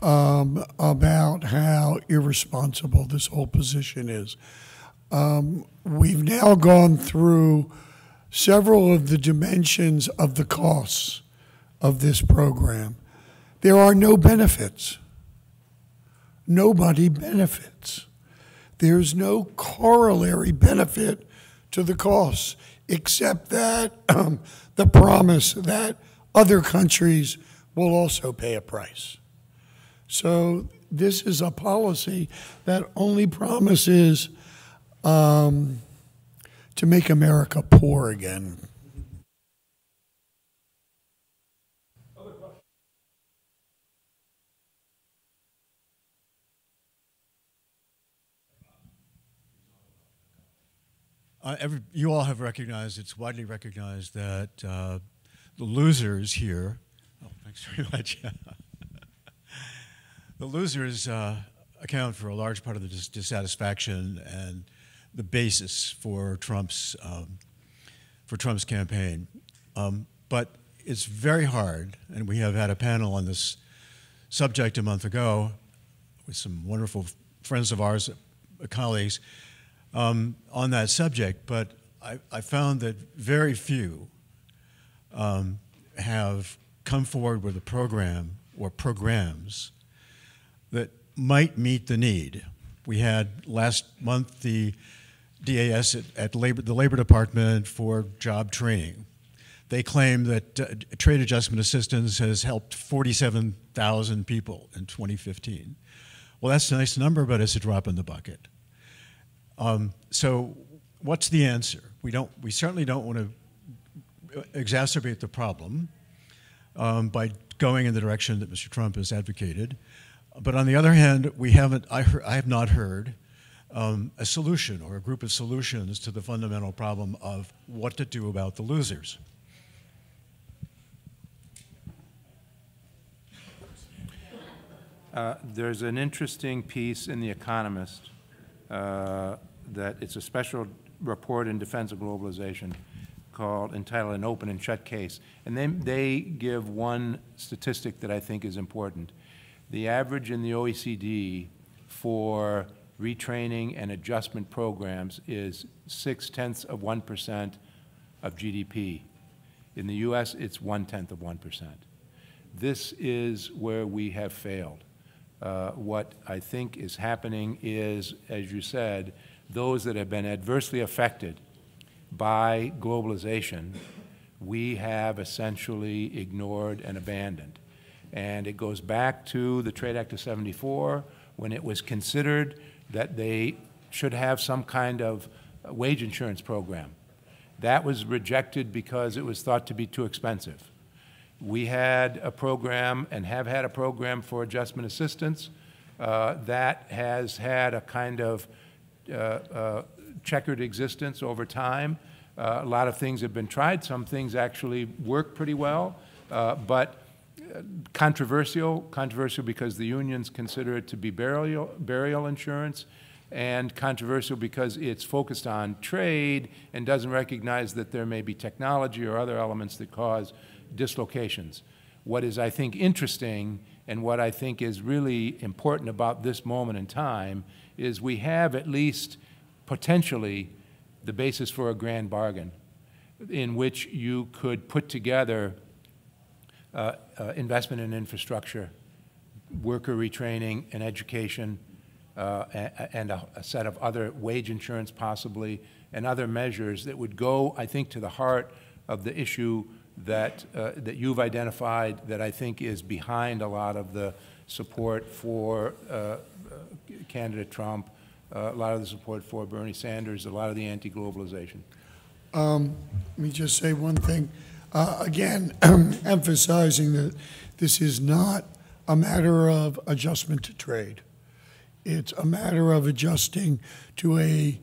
about how irresponsible this whole position is. We've now gone through several of the dimensions of the costs of this program. There are no benefits. Nobody benefits. There's no corollary benefit to the costs, except that the promise that other countries will also pay a price. So this is a policy that only promises to make America poor again. You all have recognized, it's widely recognized that the losers here, oh, thanks very much. The losers account for a large part of the dissatisfaction and the basis for Trump's campaign. But it's very hard, and we have had a panel on this subject a month ago with some wonderful friends of ours, colleagues, on that subject, but I found that very few have come forward with a program or programs that might meet the need. We had last month the DAS at the Labor Department for job training. They claim that trade adjustment assistance has helped 47,000 people in 2015. Well, that's a nice number, but it's a drop in the bucket. So what's the answer? We certainly don't want to exacerbate the problem by going in the direction that Mr. Trump has advocated. But on the other hand, I have not heard a solution or a group of solutions to the fundamental problem of what to do about the losers. There's an interesting piece in The Economist that it's a special report in defense of globalization entitled An Open and Shut Case. And they give one statistic that I think is important. The average in the OECD for retraining and adjustment programs is 0.6% of GDP. In the US, it's 0.1%. This is where we have failed. What I think is happening is, as you said, those that have been adversely affected by globalization, we have essentially ignored and abandoned. And it goes back to the Trade Act of '74, when it was considered that they should have some kind of wage insurance program. That was rejected because it was thought to be too expensive. We had a program and have had a program for adjustment assistance that has had a kind of checkered existence over time. A lot of things have been tried. Some things actually work pretty well, but controversial because the unions consider it to be burial insurance, and controversial because it's focused on trade and doesn't recognize that there may be technology or other elements that cause dislocations. What is, I think, interesting and what I think is really important about this moment in time is we have at least potentially the basis for a grand bargain in which you could put together investment in infrastructure, worker retraining and education, and a set of other wage insurance possibly, and other measures that would go, I think, to the heart of the issue that you've identified that I think is behind a lot of the support for candidate Trump, a lot of the support for Bernie Sanders, a lot of the anti-globalization. Let me just say one thing. Again, emphasizing that this is not a matter of adjustment to trade. It's a matter of adjusting to a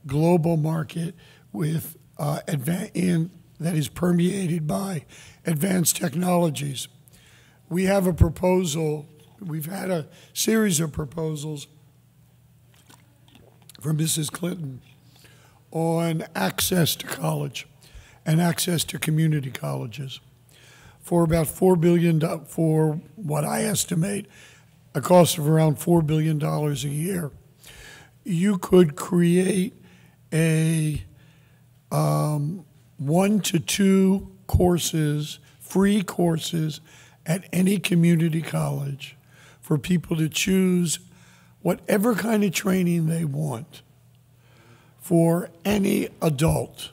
global market with that is permeated by advanced technologies. We have a proposal, we've had a series of proposals from Mrs. Clinton on access to college and access to community colleges for about $4 billion, for what I estimate a cost of around $4 billion a year. You could create a 1 to 2 courses, free courses at any community college for people to choose whatever kind of training they want for any adult.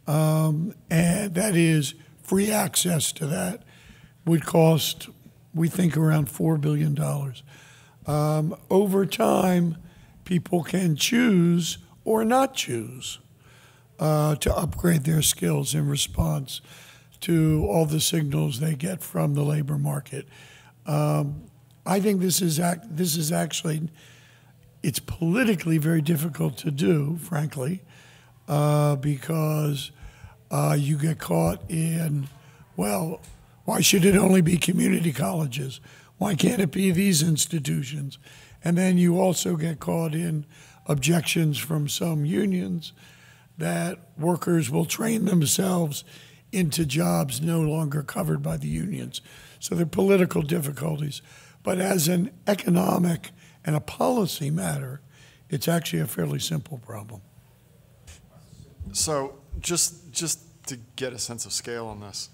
And that is free access to that would cost we think around $4 billion. Over time, people can choose or not choose to upgrade their skills in response to all the signals they get from the labor market. I think this is actually, it's politically very difficult to do, frankly, because you get caught in, well, why should it only be community colleges? Why can't it be these institutions? And then you also get caught in objections from some unions that workers will train themselves into jobs no longer covered by the unions. So there are political difficulties. But as an economic and a policy matter, it's actually a fairly simple problem. So just to get a sense of scale on this,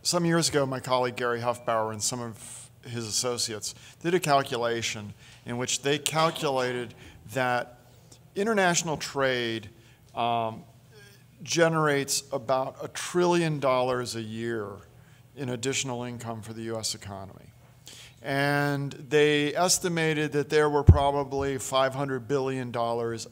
some years ago, my colleague Gary Huffbauer and some of his associates did a calculation in which they calculated that international trade generates about $1 trillion a year in additional income for the U.S. economy. And they estimated that there were probably $500 billion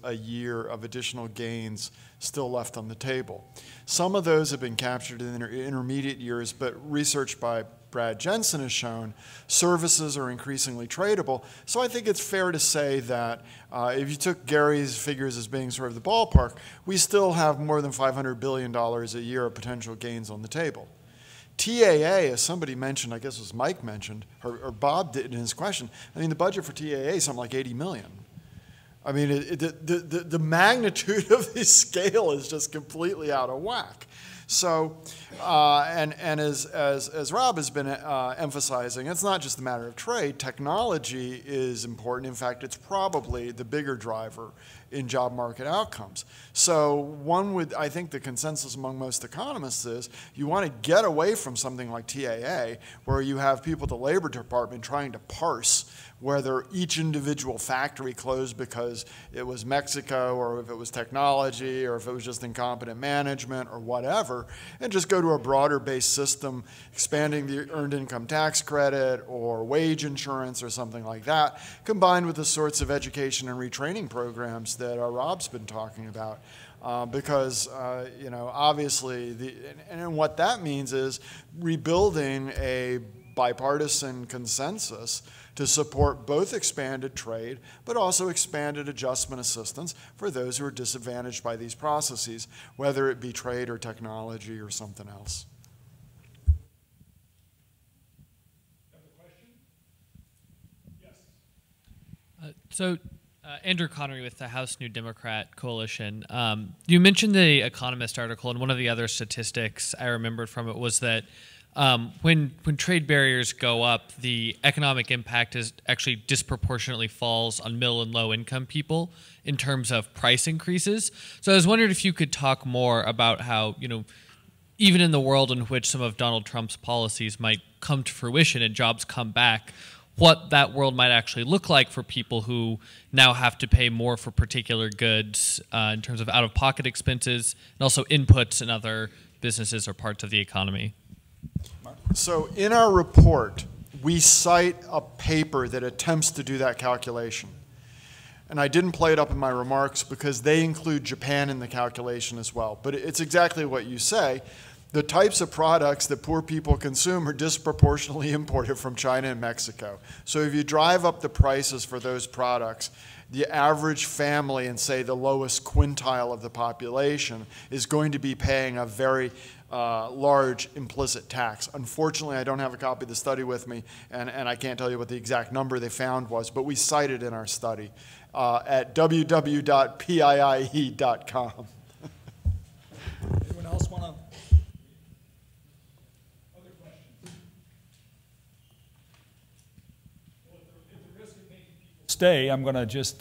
a year of additional gains still left on the table. Some of those have been captured in intermediate years, but research by Brad Jensen has shown services are increasingly tradable. So I think it's fair to say that if you took Gary's figures as being sort of the ballpark, we still have more than $500 billion a year of potential gains on the table. TAA, as somebody mentioned, I guess it was Mike mentioned, or Bob did in his question, I mean, the budget for TAA is something like $80 million. I mean, the magnitude of this scale is just completely out of whack. So, and as Rob has been emphasizing, it's not just a matter of trade. Technology is important. In fact, it's probably the bigger driver in job market outcomes. So I think the consensus among most economists is you want to get away from something like TAA, where you have people at the Labor Department trying to parse whether each individual factory closed because it was Mexico, or if it was technology, or if it was just incompetent management, or whatever, and just go to a broader-based system, expanding the earned income tax credit, or wage insurance, or something like that, combined with the sorts of education and retraining programs that Rob's been talking about. Because, you know, obviously, and what that means is rebuilding a bipartisan consensus to support both expanded trade, but also expanded adjustment assistance for those who are disadvantaged by these processes, whether it be trade or technology or something else. Andrew Connery with the House New Democrat Coalition. You mentioned the Economist article, and one of the other statistics I remembered from it was that when trade barriers go up, the economic impact is actually disproportionately falls on middle and low income people in terms of price increases. So I was wondering if you could talk more about how, you know, even in the world in which some of Donald Trump's policies might come to fruition and jobs come back, what that world might actually look like for people who now have to pay more for particular goods in terms of out-of-pocket expenses and also inputs in other businesses or parts of the economy. So in our report, we cite a paper that attempts to do that calculation. And I didn't play it up in my remarks because they include Japan in the calculation as well. But it's exactly what you say. The types of products that poor people consume are disproportionately imported from China and Mexico. So if you drive up the prices for those products, the average family in, say, the lowest quintile of the population is going to be paying a very large implicit tax. Unfortunately, I don't have a copy of the study with me, and I can't tell you what the exact number they found was, but we cite it in our study at www.piie.com. Anyone else want to? Other questions? Well, at the risk of making people stay,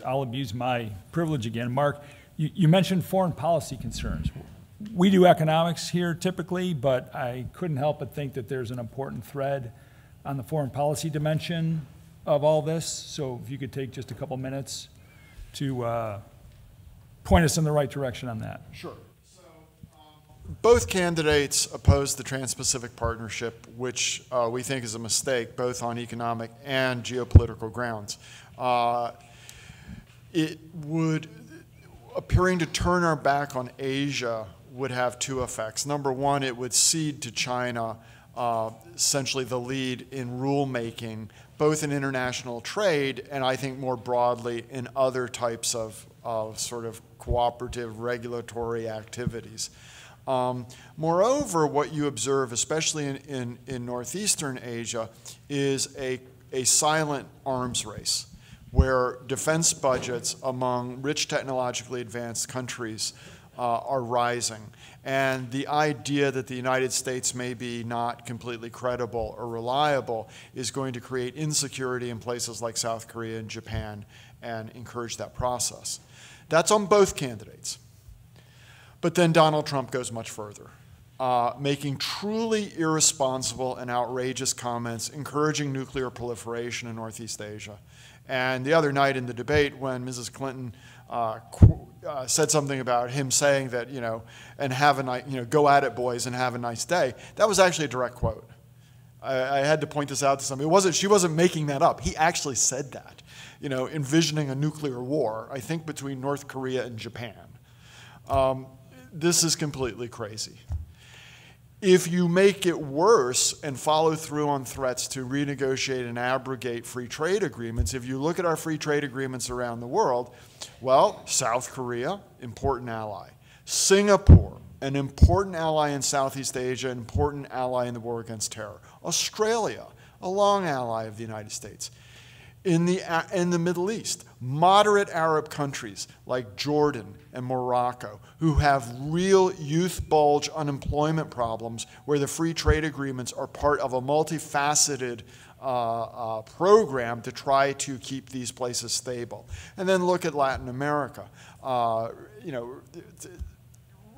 I'll abuse my privilege again. Mark, you mentioned foreign policy concerns. We do economics here typically, but I couldn't help but think that there's an important thread on the foreign policy dimension of all this. So if you could take just a couple minutes to point us in the right direction on that. Sure. So both candidates oppose the Trans-Pacific Partnership, which we think is a mistake, both on economic and geopolitical grounds. It would, appearing to turn our back on Asia would have two effects. Number one, it would cede to China essentially the lead in rulemaking, both in international trade and I think more broadly in other types of sort of cooperative regulatory activities. Moreover, what you observe, especially in Northeastern Asia, is a silent arms race where defense budgets among rich technologically advanced countries are rising. And the idea that the United States may be not completely credible or reliable is going to create insecurity in places like South Korea and Japan and encourage that process. That's on both candidates. But then Donald Trump goes much further, making truly irresponsible and outrageous comments, encouraging nuclear proliferation in Northeast Asia. And the other night in the debate when Mrs. Clinton said something about him saying that, and have a nice, go at it, boys, and have a nice day, that was actually a direct quote. I had to point this out to somebody. She wasn't making that up. He actually said that, envisioning a nuclear war, I think, between North Korea and Japan. This is completely crazy. If you make it worse and follow through on threats to renegotiate and abrogate free trade agreements, if you look at our free trade agreements around the world, well, South Korea, important ally. Singapore, an important ally in Southeast Asia, an important ally in the war against terror. Australia, a long ally of the United States. In the Middle East, moderate Arab countries like Jordan and Morocco, who have real youth bulge unemployment problems, where the free trade agreements are part of a multifaceted program to try to keep these places stable. And then look at Latin America.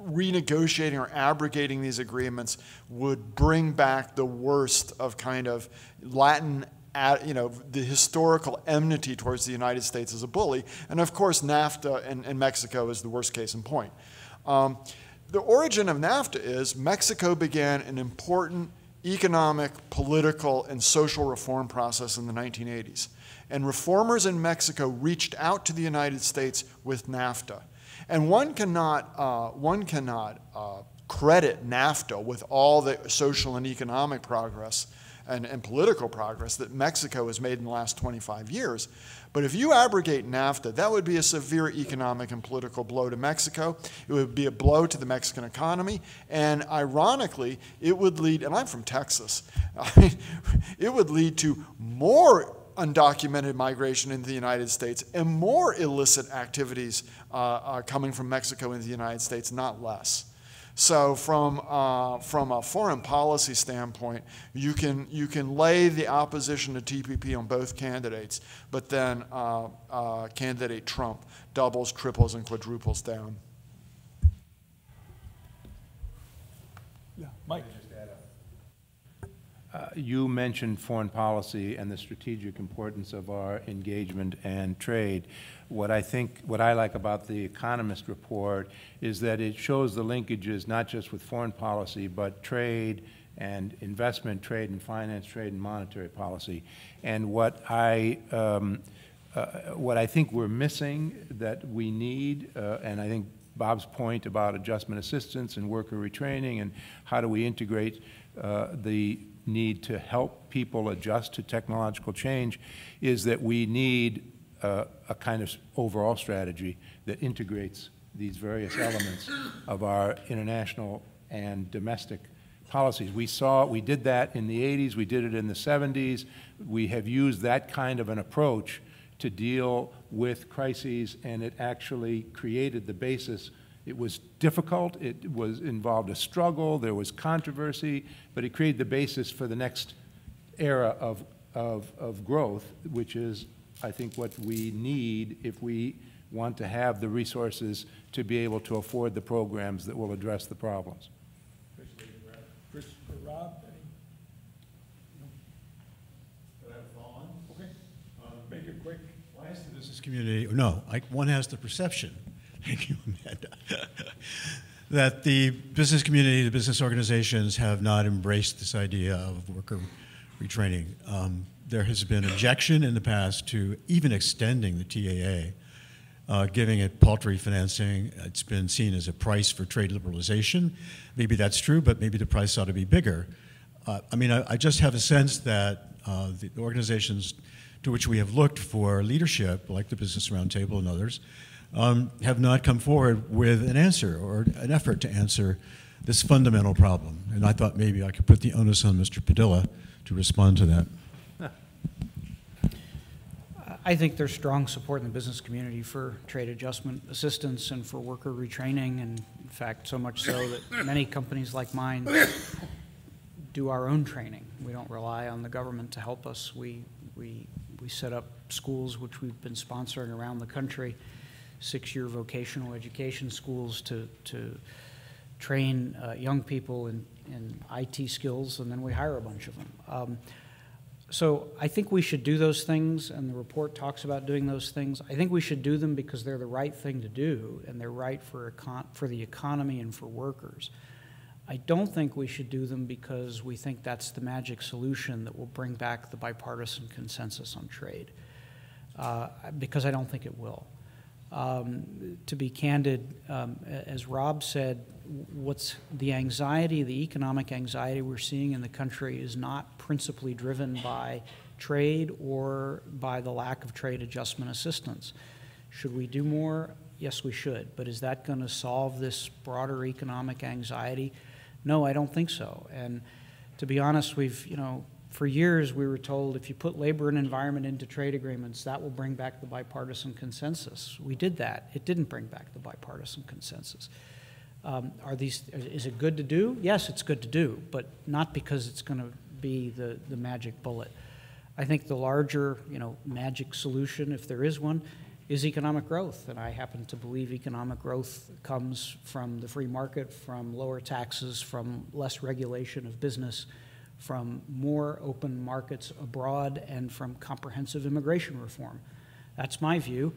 Renegotiating or abrogating these agreements would bring back the worst of kind of Latin the historical enmity towards the United States as a bully. And of course, NAFTA and Mexico is the worst case in point. The origin of NAFTA is Mexico began an important economic, political, and social reform process in the 1980s. And reformers in Mexico reached out to the United States with NAFTA. And one cannot credit NAFTA with all the social and economic progress and political progress that Mexico has made in the last 25 years. But if you abrogate NAFTA, that would be a severe economic and political blow to Mexico. It would be a blow to the Mexican economy. And ironically, it would lead, and I'm from Texas, it would lead to more undocumented migration into the United States and more illicit activities coming from Mexico into the United States, not less. So from a foreign policy standpoint, you can lay the opposition to TPP on both candidates, but then candidate Trump doubles, triples, and quadruples down. Yeah, Mike. You mentioned foreign policy and the strategic importance of our engagement and trade. What I like about the Economist report is that it shows the linkages not just with foreign policy, but trade and investment, trade and finance, trade and monetary policy. And what I think we're missing that we need, and I think Bob's point about adjustment assistance and worker retraining and how do we integrate the need to help people adjust to technological change, is that we need a kind of overall strategy that integrates these various elements of our international and domestic policies. We did that in the 80s, we did it in the 70s. We have used that kind of an approach to deal with crises, and it actually created the basis. It was difficult, involved a struggle, there was controversy, but it created the basis for the next era of growth, which is, I think, what we need if we want to have the resources to be able to afford the programs that will address the problems. Chris or Rob, any? Could I follow on? Okay. Make it quick. Why is the business community, no, one has the perception. Thank you, Amanda. that the business community, the business organizations have not embraced this idea of worker retraining. There has been objection in the past to even extending the TAA, giving it paltry financing. It's been seen as a price for trade liberalization. Maybe that's true, but maybe the price ought to be bigger. I just have a sense that the organizations to which we have looked for leadership, like the Business Roundtable and others, have not come forward with an answer or an effort to answer this fundamental problem. And I thought maybe I could put the onus on Mr. Padilla to respond to that. I think there's strong support in the business community for trade adjustment assistance and for worker retraining, and in fact, so much so that many companies like mine do our own training. We don't rely on the government to help us. We set up schools which we've been sponsoring around the country, 6-year vocational education schools to train young people in IT skills, and then we hire a bunch of them. So I think we should do those things, and the report talks about doing those things. I think we should do them because they're the right thing to do, and they're right for the economy and for workers. I don't think we should do them because we think that's the magic solution that will bring back the bipartisan consensus on trade, because I don't think it will. To be candid, as Rob said, what's the anxiety, the economic anxiety we're seeing in the country is not principally driven by trade or by the lack of trade adjustment assistance. Should we do more? Yes, we should. But is that going to solve this broader economic anxiety? No, I don't think so. And to be honest, for years we were told if you put labor and environment into trade agreements, that will bring back the bipartisan consensus. We did that. It didn't bring back the bipartisan consensus. Is it good to do? Yes, it's good to do, but not because it's going to be the magic bullet. I think the larger, magic solution, if there is one, is economic growth. And I happen to believe economic growth comes from the free market, from lower taxes, from less regulation of business, from more open markets abroad, and from comprehensive immigration reform. That's my view.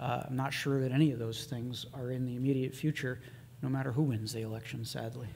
I'm not sure that any of those things are in the immediate future, no matter who wins the election, sadly.